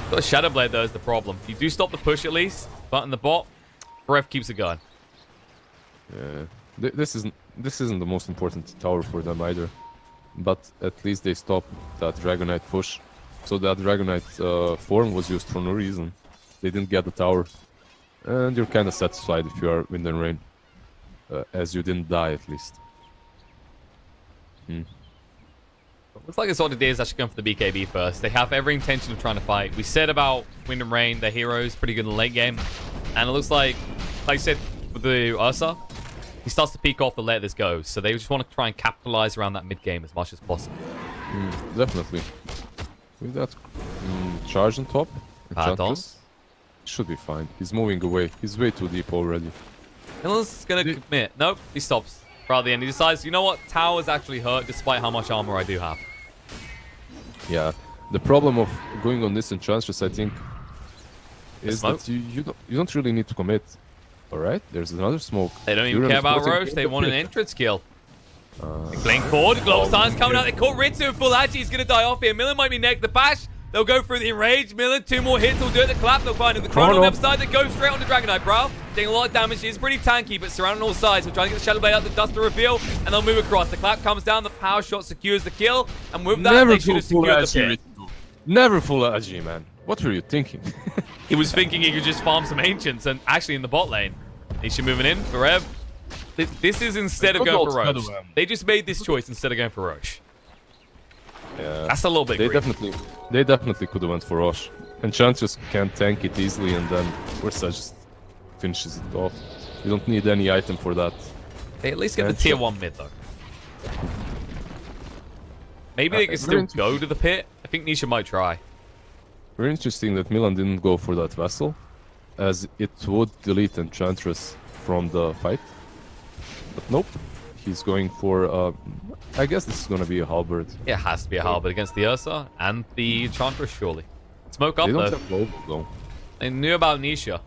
Got a Shadow Blade, though, is the problem. You do stop the push, at least. But in the bot, Rev keeps it going. Yeah. This isn't the most important tower for them either, but at least they stopped that Dragon Knight push. So that Dragon Knight form was used for no reason. They didn't get the tower, and you're kind of satisfied if you are Wind and Rain, as you didn't die at least. Looks like Exotic Deer is actually going for the BKB first. They have every intention of trying to fight. We said about Wind and Rain, their heroes, pretty good in the late game, and it looks like I said with the Ursa, he starts to peek off and let this go. So they just want to try and capitalize around that mid game as much as possible. Definitely. With that charge on top, Enchantress should be fine. He's moving away. He's way too deep already. Millen's going to commit. Nope, he stops. Right at the end, he decides, you know what? Towers actually hurt despite how much armor I do have. Yeah. The problem of going on this Enchantress, I think, is that you don't really need to commit. Alright, there's another smoke. They don't even care about Roche, they want an entrance kill. Playing forward, Global Silence coming out. They caught Ritsu in full agi. He's going to die off here. Millen might be next. The bash, they'll go through the enrage. Millen, 2 more hits will do it. The clap, they'll find him. The Chrono on the other side, they go straight on the Dragon Knight, bro. Taking a lot of damage. He's pretty tanky, but surrounding all sides. We're trying to get the Shadow Blade out, the dust to reveal, and they'll move across. The clap comes down, the power shot secures the kill, and with that, they should have secured the pit. Never full agi, man. What were you thinking? He was thinking he could just farm some Ancients, and actually in the bot lane. Nisha moving in for Rev. This is instead of going for Roche. They just made this choice instead of going for Roche. Yeah. That's a little bit They greedy. definitely could have went for Roche. Enchantress can tank it easily, and then Ursa just finishes it off. You don't need any item for that. They at least get the tier 1 mid, though. Maybe they can still go to the pit. I think Nisha might try. Very interesting that Milan didn't go for that vessel, as it would delete Enchantress from the fight. But nope, he's going for, I guess this is going to be a halberd. It has to be a halberd against the Ursa and the Enchantress, surely. Smoke up, They don't though. have global, though. They knew about Nisha.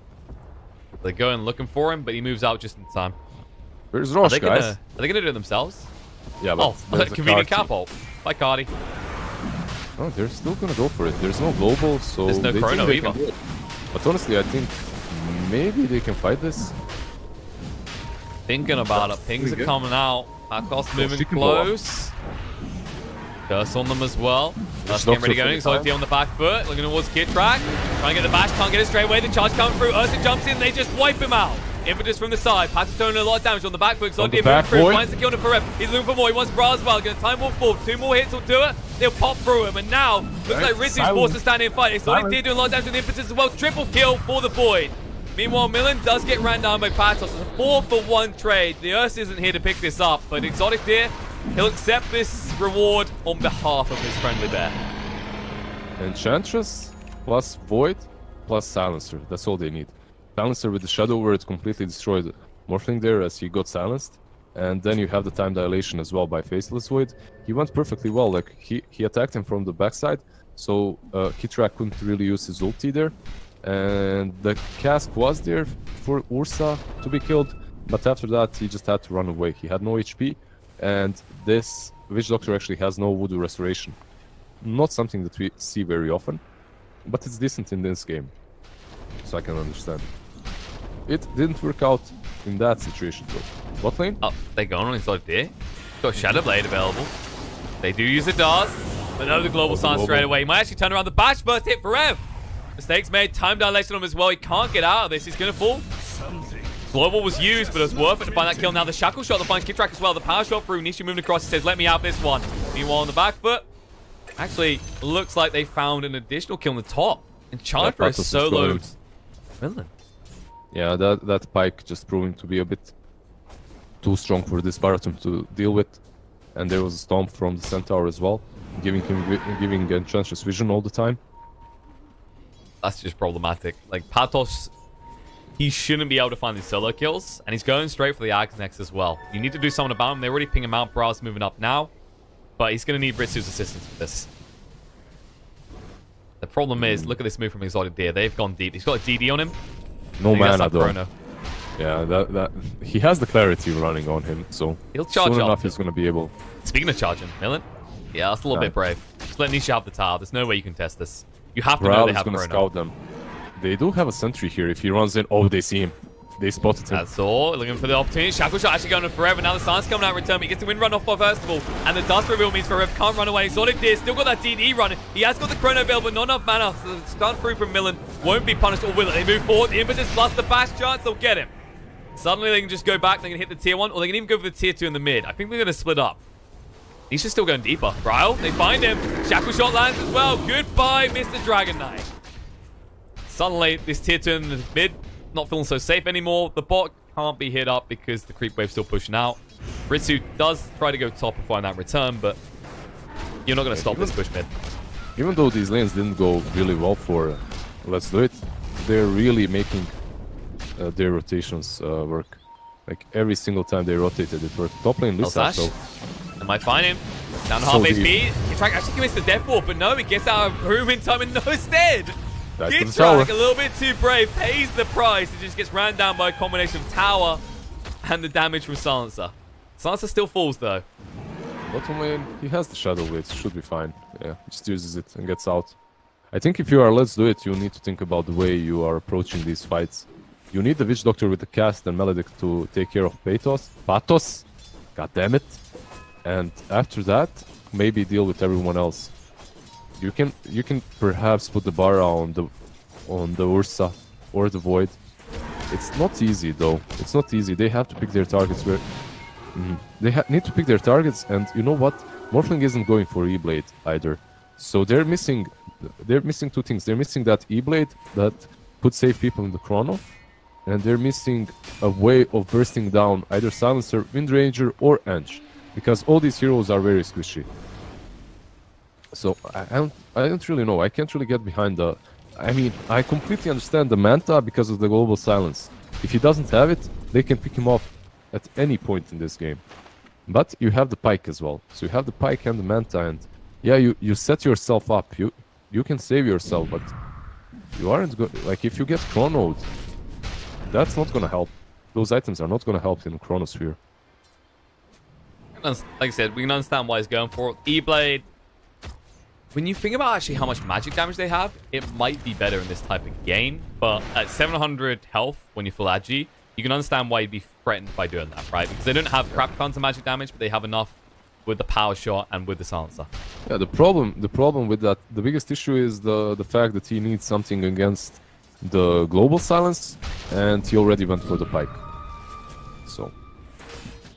They're going looking for him, but he moves out just in time. Where's Roche, guys? Are they going to do it themselves? Yeah, but there's a convenient card cap ult. By Cardi. Oh, they're still going to go for it. There's no global, so There's no they Chrono think they either. can do it. But honestly, I think maybe they can fight this. Thinking about it. Pings are coming out. Akos moving she can go up. close. Curse on them as well. That's not getting ready so going. funny Exotic on the back foot. Looking towards Kid Track. Trying to get the bash. Can't get it straight away. The charge coming through. Ursa jumps in. They just wipe him out. Impetus from the side. Patterson doing a lot of damage on the back foot. Exotic moving through. Finds the kill to Forever. He's looking for more. He wants Bra as well. Going to time warp forward. 2 more hits will do it. They'll pop through him. And now, looks like Ritsu's forced to stand in and fight. Exotic did do a lot of damage with the Impetus as well. Triple kill for the Void. Meanwhile, Millen does get ran down by Patos. It's a 4-for-1 trade. The Ursa isn't here to pick this up, but Exotic Deer, he'll accept this reward on behalf of his friendly bear. Enchantress plus Void plus Silencer. That's all they need. Silencer with the Shadow Word completely destroyed Morphling there as he got silenced. And then you have the time dilation as well by Faceless Void. He went perfectly well. Like he attacked him from the backside, so Kitrak couldn't really use his ulti there. And the cask was there for Ursa to be killed, but after that he just had to run away. He had no HP, and this Witch Doctor actually has no Voodoo Restoration. Not something that we see very often, but it's decent in this game, so I can understand. It didn't work out in that situation though. Bot lane? Oh, they're going on inside there. Got Shadow Blade available. They do use the Dars, but no, the Global Silence straight away. He might actually turn around the Bash Burst hit for Rev. Mistakes made, time dilation on him as well. He can't get out of this. He's going to fall. Global was used, but it was worth it to find that kill. Now the Shackle Shot that finds Kitrak as well. The power shot through. Nishi moving across. He says, let me have this one. Meanwhile, on the back foot, actually, looks like they found an additional kill on the top. And charge for a solo villain. Yeah, that pike just proving to be a bit too strong for this Baraton to deal with. And there was a stomp from the Centaur as well, giving Enchantress vision all the time. That's just problematic. Like, Patos, he shouldn't be able to find these solo kills, and he's going straight for the Axe next as well. You need to do something about him. They already ping him out. Brow's moving up now, but he's going to need Ritsu's assistance with this. The problem is, look at this move from Exotic Deer. They've gone deep. He's got a DD on him. No mana though. Yeah, that he has the clarity running on him, so he'll charge soon up. enough he's going to be able. Speaking of charging, Millen, yeah, that's a little bit brave. Just let Nisha have the tower. There's no way you can test this. You have to know they have going to Chrono. scout them. They do have a sentry here. If he runs in, oh, they see him. They spotted him. That's all. Looking for the opportunity. Shackle Shot actually going on forever. Now the Silence coming out in return. But he gets the wind run off by first of all. And the Dust Reveal means Forever can't run away. Exotic Deer still got that DD running. He has got the Chrono Veil, but not enough mana. So the stun through from Millen won't be punished, or will it? They move forward. The Impetus plus the Bash chance. They'll get him. Suddenly they can just go back. They can hit the tier 1, or they can even go for the tier 2 in the mid. I think they're going to split up. He's just still going deeper. Ryle, they find him. Shackle Shot lands as well. Goodbye, Mr. Dragon Knight. Suddenly, this tier 2 in the mid, not feeling so safe anymore. The bot can't be hit up because the creep wave's still pushing out. Ritsu does try to go top and find that return, but you're not going to stop this push mid. Even though these lanes didn't go really well for Let's Do It, they're really making their rotations work. Like every single time they rotated, it worked. Top lane Lisa, so... They might find him. Down to half HP. Kitrak actually commits the Death Warp, but no, he gets out of room in time and no stead. Kitrak, a little bit too brave, pays the price. It just gets ran down by a combination of tower and the damage from Silencer. Silencer still falls though. Bottom lane, he has the Shadow Blade, should be fine. Yeah, he just uses it and gets out. I think if you are Let's Do It, you need to think about the way you are approaching these fights. You need the Witch Doctor with the cast and Melodic to take care of Patos. God damn it. And after that, maybe deal with everyone else. You can perhaps put the bar on the Ursa or the Void. It's not easy though. It's not easy. They have to pick their targets where they need to pick their targets, and you know what? Morphling isn't going for E-Blade either. So they're missing two things. They're missing that E-Blade that could save people in the chrono, and they're missing a way of bursting down either Silencer, Windranger, or Ench. Because all these heroes are very squishy. So I don't really know. I can't really get behind the... I mean, I completely understand the Manta because of the global silence. If he doesn't have it, they can pick him off at any point in this game. But you have the Pike as well. So you have the Pike and the Manta, and yeah, you set yourself up. You can save yourself, but you aren't going... Like, if you get chronoed, that's not gonna help. Those items are not gonna help in Chronosphere. Like I said, we can understand why he's going for it. E-Blade, when you think about actually how much magic damage they have, it might be better in this type of game. But at 700 health, when you're full agi, you can understand why you'd be threatened by doing that, right? Because they don't have crap tons of magic damage, but they have enough with the power shot and with the silencer. Yeah, the problem with that, the biggest issue is the fact that he needs something against the global silence, and he already went for the Pike. So...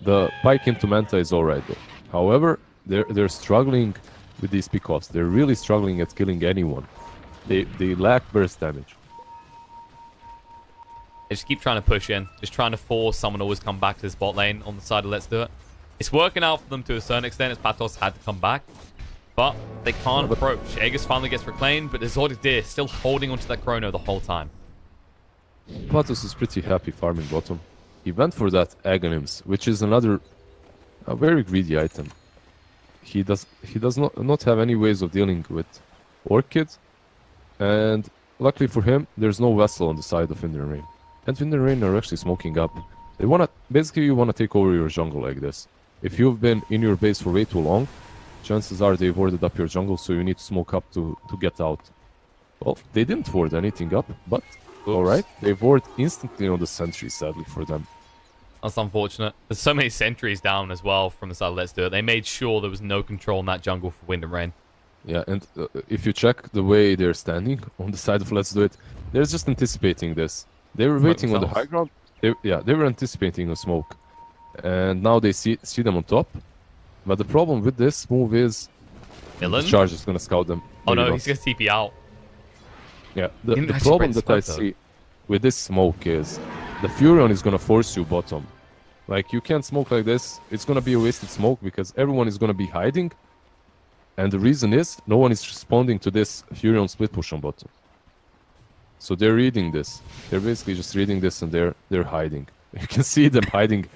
the Pike into Manta is alright though. However, they're struggling with these pickoffs. They're really struggling at killing anyone. They lack burst damage. They just keep trying to push in. Just trying to force someone to always come back to this bot lane on the side of Let's Do It. It's working out for them to a certain extent as Patos had to come back. But they can't approach. Aegis finally gets reclaimed, but Exotic Deer still holding onto that chrono the whole time. Patos is pretty happy farming bottom. he went for that Aghanims, which is another a very greedy item. He does not have any ways of dealing with Orchid, and luckily for him, there's no vessel on the side of Wind and Rain. And Wind and Rain are actually smoking up. They wanna basically you wanna take over your jungle like this. If you've been in your base for way too long, chances are they've warded up your jungle, so you need to smoke up to get out. Well, they didn't ward anything up, but alright, they ward instantly on the sentry, sadly for them. That's unfortunate. There's so many sentries down as well from the side of Let's Do It. They made sure there was no control in that jungle for Wind and Rain. Yeah, and if you check the way they're standing on the side of Let's Do It, they're just anticipating this. They were waiting on the high ground. They were anticipating a smoke. And now they see them on top. But the problem with this move is the charge is going to scout them. Oh no, he's going to TP out. Yeah, the problem that I see with this smoke is the Furion is going to force you bottom. Like, you can't smoke like this. It's going to be a wasted smoke because everyone is going to be hiding. And the reason is, no one is responding to this Furion split push on bottom. So they're reading this. They're basically just reading this and they're hiding. You can see them hiding.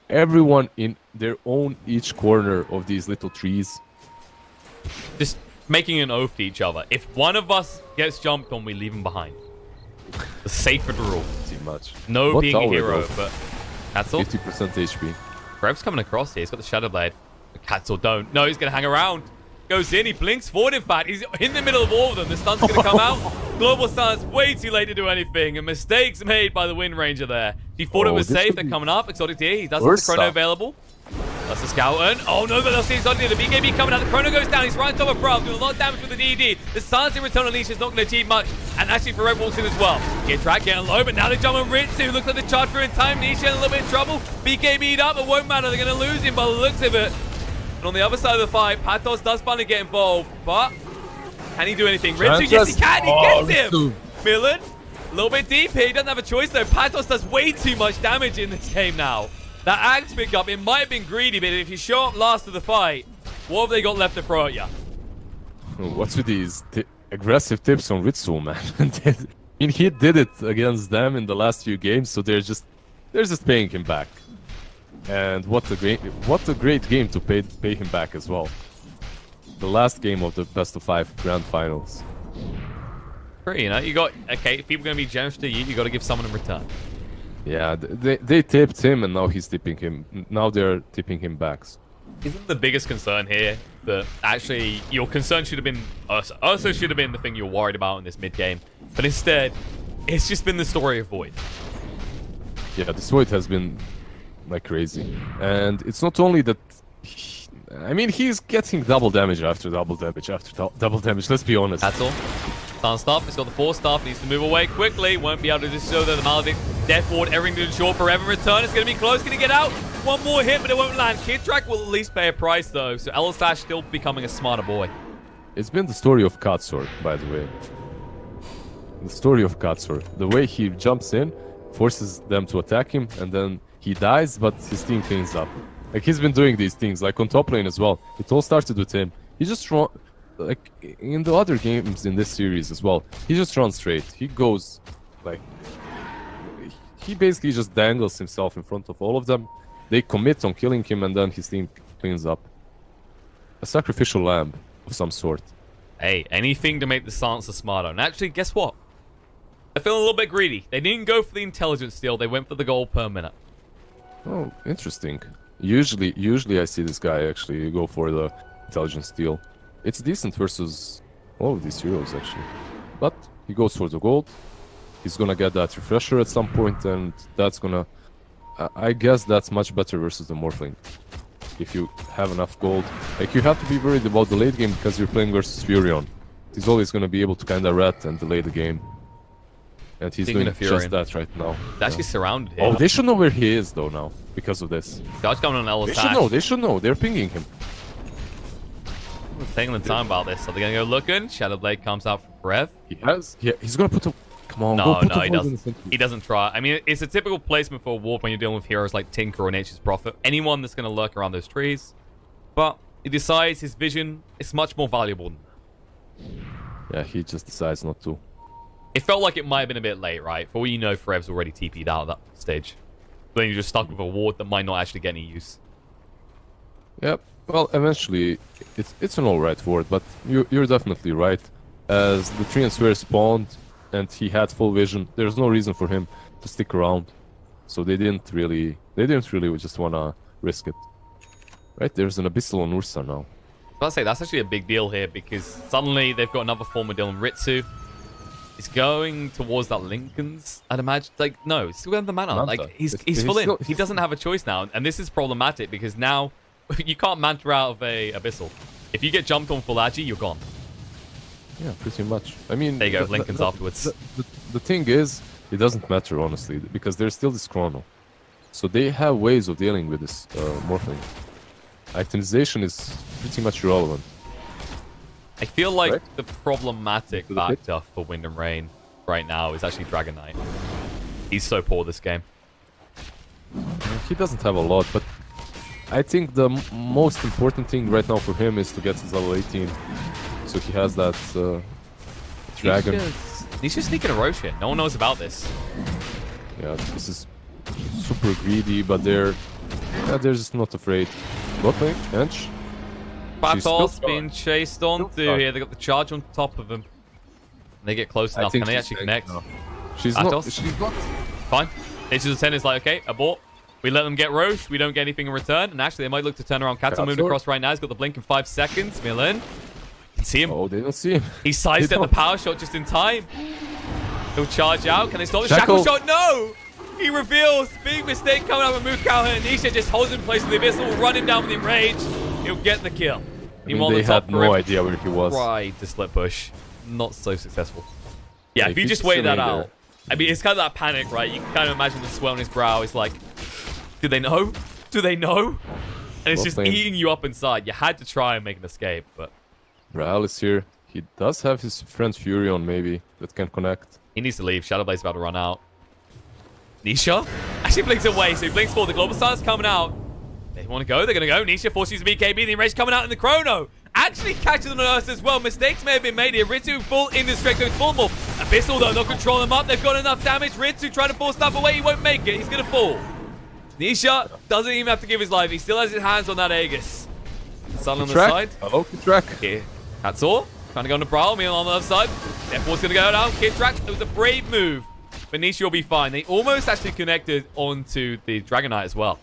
Everyone in their own each corner of these little trees. Just making an oath to each other. If one of us gets jumped on, we leave him behind. The sacred rule. Too much. No being a hero, but Katzel. 50% HP. Grev's coming across here. He's got the Shadow Blade. Katzel don't. No, he's going to hang around. Goes in. He blinks forward, in fact. He's in the middle of all of them. The stun's going to come out. Global Silence way too late to do anything. And mistakes made by the Wind Ranger there. He thought it was safe. They're coming up. Exotic D. He does have the Chrono available. That's the Scout. Oh no, but they'll see Exotic D. The BKB coming out. The Chrono goes down. He's right on top of Brav. Doing a lot of damage with the DD. The Silence in return on Leash is not going to achieve much. And actually, Forever walks in as well. Get track, getting low. But now they jump on Ritsu. Looks like the charge through in time. Niche in a little bit of trouble. BKB'd up. It won't matter. They're going to lose him by the looks of it. And on the other side of the fight, Patos does finally get involved. But can he do anything? Ritsu, yes, he can. He gets him. Millen, a little bit deep here. He doesn't have a choice, though. Patos does way too much damage in this game now. That axe pickup, it might have been greedy, but if you show up last of the fight, what have they got left to throw at you? What's with these aggressive tips on Ritsu, man? I mean, he did it against them in the last few games, so they're just paying him back. And what a great game to pay him back as well. The last game of the best of 5 grand finals. You know, you got, okay, if people are going to be generous to you, you got to give someone in return. Yeah, they tipped him and now he's tipping him. Now they're tipping him back. Isn't the biggest concern here that actually your concern should have been, also should have been the thing you're worried about in this mid game, but instead, it's just been the story of Void. Yeah, this Void has been like crazy. And it's not only that, I mean, he's getting double damage after double damage after double damage, let's be honest. That's all. Can't stop. He's got the 4 stuff. Needs to move away quickly. Won't be able to just show the Maledict. Death Ward, everything to short forever return. It's going to be close. Going to get out. One more hit, but it won't land. Kid Track will at least pay a price, though. So Elosash still becoming a smarter boy. It's been the story of Katsur, by the way. The story of Katsur. The way he jumps in, forces them to attack him, and then he dies, but his team cleans up. Like, he's been doing these things, like on top lane as well. It all started with him. He just like in the other games in this series as well, he just runs straight. He goes, like, he basically just dangles himself in front of all of them. They commit on killing him and then his team cleans up. A sacrificial lamb of some sort. Hey, anything to make the Silencer smarter. And actually, guess what? They're feeling a little bit greedy. They didn't go for the intelligence steal, they went for the gold per minute. Oh, interesting. Usually I see this guy actually go for the intelligence steal. It's decent versus all of these heroes, actually. But he goes for the gold. He's gonna get that refresher at some point, and that's gonna... I guess that's much better versus the Morphling. If you have enough gold. Like, you have to be worried about the late game because you're playing versus Furion. He's always gonna be able to kinda rat and delay the game. And he's doing just that right now. He's actually surrounded here. Oh, they should know where he is, though, now, because of this. Dodge coming on Elosash. They should know. They're pinging him. Taking the time about this. Are they going to go looking? Shadow Blade comes out for Rev. He's going to put a... Come on, no, he doesn't. He doesn't try. I mean, it's a typical placement for a warp when you're dealing with heroes like Tinker or Nature's Prophet. Anyone that's going to lurk around those trees. But he decides his vision is much more valuable than that. Yeah, he just decides not to. It felt like it might have been a bit late, right? For all you know, Forev's already TP'd out at that stage. Then you're just stuck with a ward that might not actually get any use. Yep. Well, eventually, it's an alright ward, but you're definitely right. As the Treants were spawned and he had full vision, there's no reason for him to stick around. So they didn't really just wanna risk it. Right, there's an Abyssal on Ursa now. I'll say that's actually a big deal here because suddenly they've got another form of Dylan. Ritsu is going towards that Lincoln's, I'd imagine. Like, no, he's still got the mana. Like, he's full in. He doesn't have a choice now. And this is problematic because now you can't Manta out of a Abyssal. If you get jumped on full Agi, you're gone. Yeah, pretty much. I mean... There you go, Lincoln's afterwards. The thing is, it doesn't matter, honestly, because there's still this Chrono. So they have ways of dealing with this Morphling. Itemization is pretty much irrelevant. I feel like the problematic factor for Wind and Rain right now is actually Dragon Knight. He's so poor this game. He doesn't have a lot, but I think the most important thing right now for him is to get his level 18. So he has that dragon. He's just sneaking a Roche in. No one knows about this. Yeah, this is super greedy, but they're just not afraid. Bot lane, Ench. Battle's been chased onto here. They got the charge on top of him. They get close enough. Can they actually connect? She's not. Fine. Nature's 10 is like, okay, abort. We let them get Roche. We don't get anything in return. And actually, they might look to turn around. Kato moving across right now. He's got the blink in 5 seconds. Milan. Can see him. Oh, they don't see him. He sized up the power shot just in time. He'll charge out. Can they stop the shackle shot? No! He reveals. Big mistake coming out of Mukau here. Nisha just holds him in place with the Abyssal. Will run him down with enrage. He'll get the kill. I mean, they had no idea where he was. Tried to split push. Not so successful. Yeah, if you just wait that out. I mean, it's kind of that panic, right? You can kind of imagine the sweat on his brow. It's like, do they know? Do they know? And it's just eating you up inside. You had to try and make an escape, but... Raal is here. He does have his friend Furion, maybe, that can connect. He needs to leave. Shadowblade's about to run out. Nisha actually blinks away, so he blinks forward. The Global Star's coming out. They want to go. They're going to go. Nisha forces the BKB. The enrage coming out in the Chrono. Actually catches them on Earth as well. Mistakes may have been made here. Ritsu full in the straight goes full ball. Abyssal, though, they'll control him up. They've got enough damage. Ritsu trying to force stuff away. He won't make it. He's going to fall. Nisha doesn't even have to give his life. He still has his hands on that Aegis. Sun on the side. Hello, Kitrak. Here. That's all. Trying to go into Brawl. Me on the other side. F4's going to go down. Kitrak. It was a brave move. But Nisha will be fine. They almost actually connected onto the Dragon Knight as well.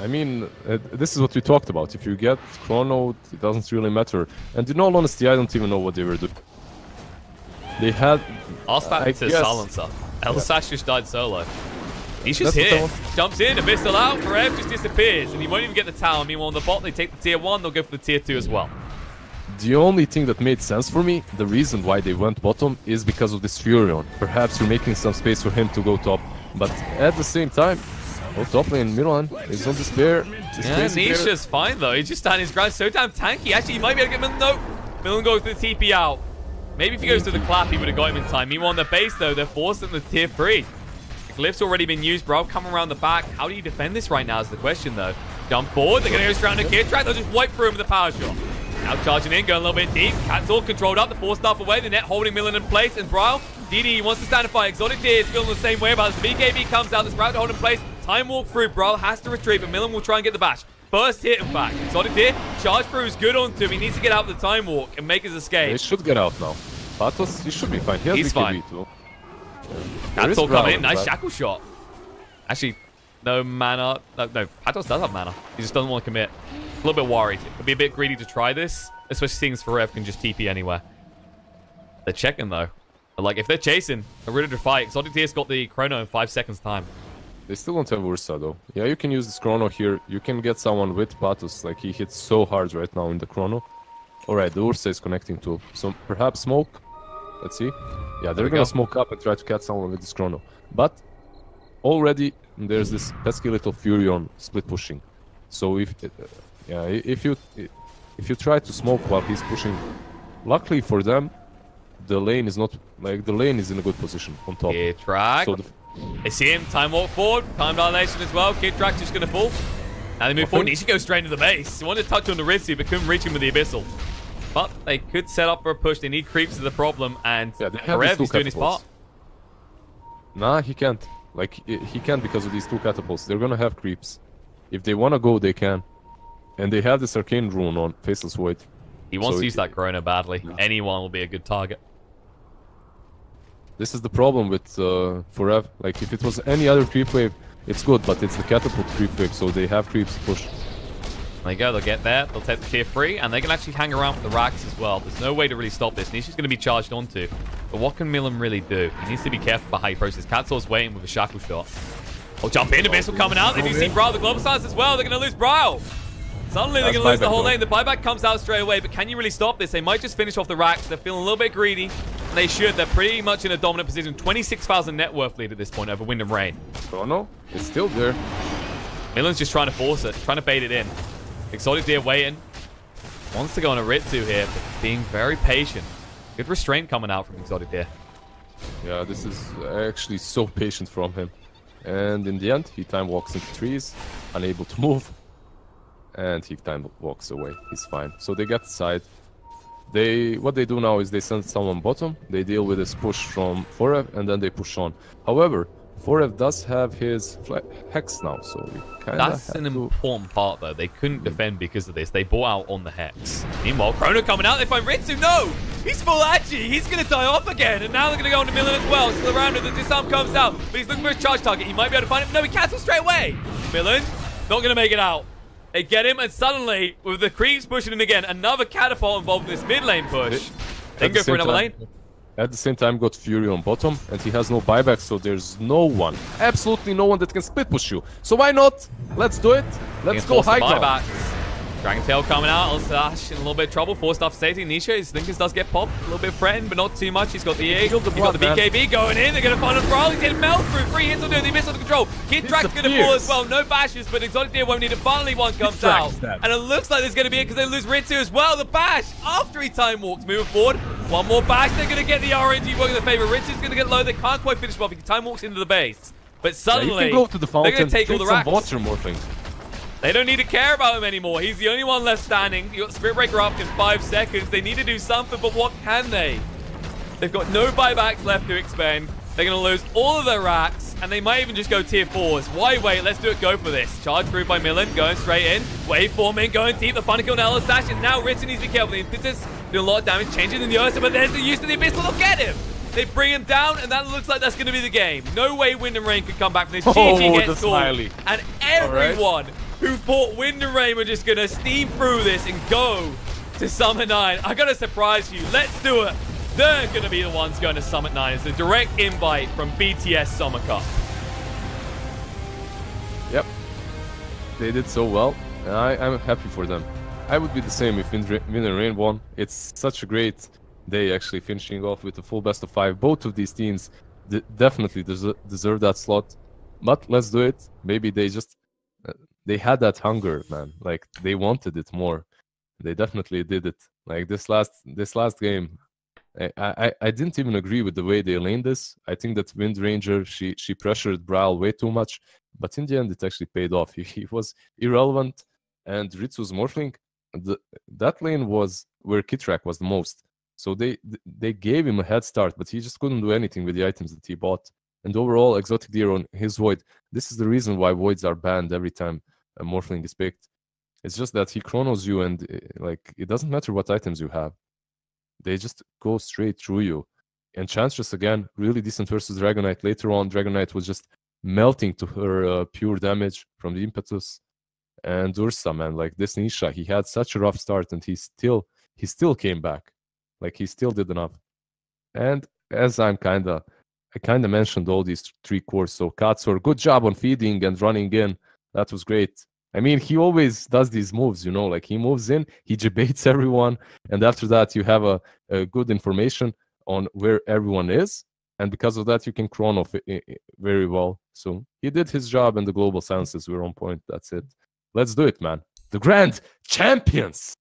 I mean, this is what we talked about. If you get Chrono, it doesn't really matter. And in all honesty, I don't even know what they were doing. They had... Ask that to Silencer. Elsash just died solo. He's just here. Jumps in, Abyssal out. Karev just disappears. And he won't even get the tower. Meanwhile, on the bot, they take the tier 1. They'll go for the tier 2 as well. The only thing that made sense for me, the reason why they went bottom, is because of this Furion. Perhaps you're making some space for him to go top. But at the same time... Oh, top lane, Milan is on despair. Yeah, Nisha's fine though. He's just standing his ground. So damn tanky. Actually, he might be able to get Milan. No. Milan goes to the TP out. Maybe if he goes to the clap, he would have got him in time. Meanwhile, on the base though, they're forcing the tier 3. The glyph's already been used, bro. Come around the back. How do you defend this right now is the question though. Jump forward. They're going to go straight on the kid track. They'll just wipe through him with the power shot. Now charging in, going a little bit deep. Cat's all controlled up. The 4 staff away. The net holding Milan in place. And Brawl, DD wants to stand and fight. Exotic Deer is feeling the same way about as the BKB comes out. The Sprout to hold in place. Time walk through. Brawl has to retreat, but Milan will try and get the bash. First hit, in fact. Exotic Deer, charge through is good onto him. He needs to get out of the time walk and make his escape. He should get out now. Patos, he should be fine. He's fine. Too. That's all coming in. Nice shackle shot. Actually, no mana. No, Patos does have mana. He just doesn't want to commit. A little bit worried. It'd be a bit greedy to try this, especially seeing as Farev can just TP anywhere. They're checking though. Like if they're chasing, they're ready to fight. Exotic Deer's got the Chrono in 5 seconds time. They still don't have Ursa though. Yeah, you can use this Chrono here. You can get someone with Patos. Like he hits so hard right now in the Chrono. Alright, the Ursa is connecting too. So perhaps smoke. Let's see. Yeah, they're gonna smoke up and try to catch someone with this Chrono. But already there's this pesky little Furion split pushing. So if you try to smoke while he's pushing, luckily for them, the lane is not like the lane is in a good position on top. Kid track. So they see him. Time walk forward. Time dilation as well. Kid track's just gonna fall. Now they move forward. He should go straight into the base. He wanted to touch on the Ritsu, but couldn't reach him with the Abyssal. But they could set up for a push. They need creeps to the problem, and Karev is doing his part. Nah, he can't. Like, he can't because of these 2 catapults. They're gonna have creeps. If they wanna go, they can. And they have this arcane rune on Faceless Void. He wants to use that Chrono badly. Yeah. Anyone will be a good target. This is the problem with Forever. Like, if it was any other creep wave, it's good, but it's the catapult creep wave, so they have creeps to push. There you go, they'll get there, they'll take the tier 3, and they can actually hang around with the racks as well. There's no way to really stop this, and he's just going to be charged onto. But what can Milan really do? He needs to be careful about how he processes. Katsor's waiting with a shackle shot. Oh, jump in, Abyssal coming out. They do see Braille, the global silence as well. They're going to lose Braille. Suddenly they're going to lose the whole lane. The buyback comes out straight away, but can you really stop this? They might just finish off the racks. They're feeling a little bit greedy, and they should. They're pretty much in a dominant position. 26,000 net worth lead at this point over Wind and Rain. Oh no, it's still there. Milan's just trying to force it, trying to bait it in. Exotic Deer waiting. Wants to go on a Ritsu here, but being very patient. Good restraint coming out from Exotic Deer. Yeah, this is actually so patient from him. And in the end, he time walks into trees, unable to move. And he time walks away. He's fine. So they get the side. What they do now is they send someone bottom. They deal with this push from Forev, and then they push on. However, Forev does have his Hex now, so we kind of That's an important part, though. They couldn't defend because of this. They bought out on the Hex. Meanwhile, Chrono coming out. They find Ritsu. No! He's full Agi. He's going to die off again. And now they're going to go on to Milan as well. So the rounder, the disarm comes out. But he's looking for his charge target. He might be able to find him. No, he cancels straight away. Milan, not going to make it out. They get him, and suddenly, with the creeps pushing him again, another catapult involved in this mid lane push. They can go for another lane. At the same time, got Fury on bottom, and he has no buyback, so there's no one, absolutely no one that can split push you. So why not? Let's do it. Let's go high ground. Dragon Tail coming out. Elsash in a little bit of trouble. Forced off safety. Nisha, his thinkers does get popped. A little bit threatened, but not too much. He's got the egg. He's got the BKB going in. They're going to find a brawl. He's getting melt through. 3 hits on doing the miss on the control. Kid Track's going to fall as well. No bashes, but Exotic Deer won't need it. Finally, one comes out. And it looks like there's going to be it because they lose Ritsu as well. The bash after he time walks. Moving forward. One more bash. They're going to get the RNG working in their favor. Ritsu's going to get low. They can't quite finish him off. He time walks into the base. But suddenly, you can go to the fountain, they're going to take all the racks. Water morphing. They don't need to care about him anymore. He's the only one left standing. You got Spirit Breaker up in 5 seconds. They need to do something, but what can they? They've got no buybacks left to expend. They're going to lose all of their racks, and they might even just go tier 4s. Why wait? Let's do it. Go for this. Charge through by Milan, going straight in. Wave forming, going deep. The Funny Kill Nella Sash, and now Ritsu needs to be careful. The Impetus doing a lot of damage, changing in the Ursa, but there's the use of the Abyssal. They'll get him. They bring him down, and that looks like that's going to be the game. No way Wind and Rain could come back from this. GG gets called. And everyone who thought Wind and Rain were just going to steam through this and go to Summit 9. I got to surprise you. Let's do it. They're going to be the ones going to Summit 9. It's a direct invite from BTS Summer Cup. Yep. They did so well. And I'm happy for them. I would be the same if Wind and Rain won. It's such a great day, actually, finishing off with a full best of 5. Both of these teams definitely deserve that slot. But let's do it. Maybe they just... they had that hunger, man. Like, they wanted it more. They definitely did it. Like, this last game, I didn't even agree with the way they laned this. I think that Wind Ranger, she pressured Brawl way too much. But in the end, it actually paid off. He was irrelevant. And Ritsu's Morphling, that lane was where Kitrak was the most. So they gave him a head start, but he just couldn't do anything with the items that he bought. And overall, Exotic Deer on his Void, this is the reason why Voids are banned every time a Morphling is picked. It's just that he chronos you, and like, it doesn't matter what items you have. They just go straight through you. Enchantress, again, really decent versus Dragonite. Later on, Dragonite was just melting to her pure damage from the Impetus. And Ursa, man, like this Nisha, he had such a rough start, and he still came back. Like, he still did enough. And as I kind of mentioned all these 3 cores. So Katsur, good job on feeding and running in. That was great. I mean, he always does these moves, you know, like he moves in, he debates everyone, and after that you have a good information on where everyone is, and because of that you can chrono very well. So he did his job, and the global silences were on point. That's it. Let's do it, man. The Grand Champions!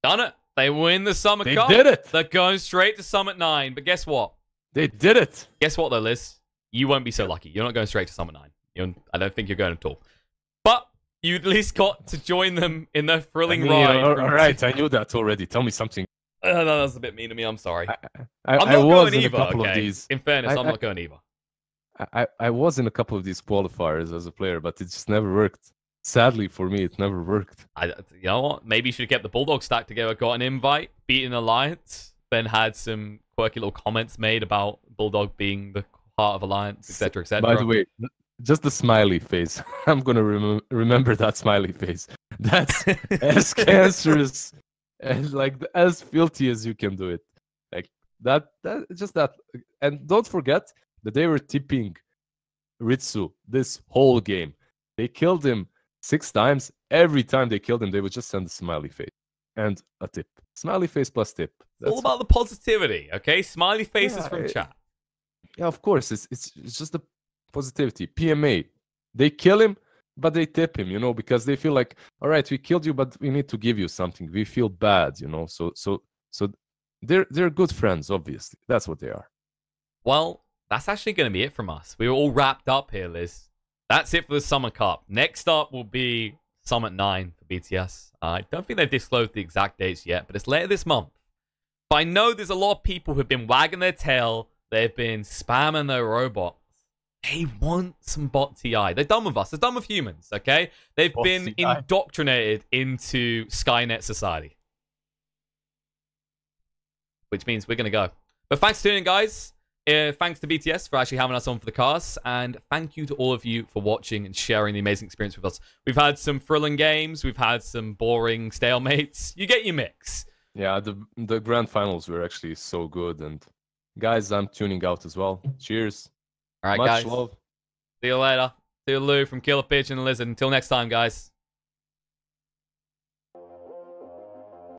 Done it. They win the Summit Cup. They did it! They're going straight to Summit 9, but guess what? They did it! Guess what, though, Liz? You won't be so lucky. You're not going straight to Summit 9. I don't think you're going at all. But you at least got to join them in their thrilling ride. All right, I knew that already. Tell me something. No, that's a bit mean to me. I'm sorry. I'm not going either, okay? In fairness, I'm not going either. I was in a couple of these qualifiers as a player, but it just never worked. Sadly for me, it never worked. You know what? Maybe you should have kept the Bulldog stack together, got an invite, beat an alliance, then had some quirky little comments made about Bulldog being the heart of alliance, etc., etc. By the way, just the smiley face. I'm gonna remember that smiley face. That's as cancerous and like as filthy as you can do it. Like that just that. And don't forget that they were tipping Ritsu this whole game. They killed him 6 times. Every time they killed him, they would just send a smiley face and a tip. Smiley face plus tip. It's all about the positivity, okay? Smiley faces from chat. Yeah, of course. It's just the positivity. PMA. They kill him, but they tip him, because they feel like, all right, we killed you, but we need to give you something. We feel bad, So they're good friends, obviously. That's what they are. Well, that's actually going to be it from us. We were all wrapped up here, Liz. That's it for the Summer Cup. Next up will be Summit 9 for BTS. I don't think they've disclosed the exact dates yet, but it's later this month. But I know there's a lot of people who've been wagging their tail. They've been spamming their robots. They want some bot TI. They're done with us. They're done with humans, okay? They've been indoctrinated into Skynet society. Which means we're going to go. But thanks for tuning in, guys. Thanks to BTS for actually having us on for the cast. And thank you to all of you for watching and sharing the amazing experience with us. We've had some thrilling games. We've had some boring stalemates. You get your mix. Yeah, the grand finals were actually so good. And guys, I'm tuning out as well. Cheers. All right, Much guys. love. See you later. See you, Lou from Killer Pigeon and Lizard. Until next time, guys.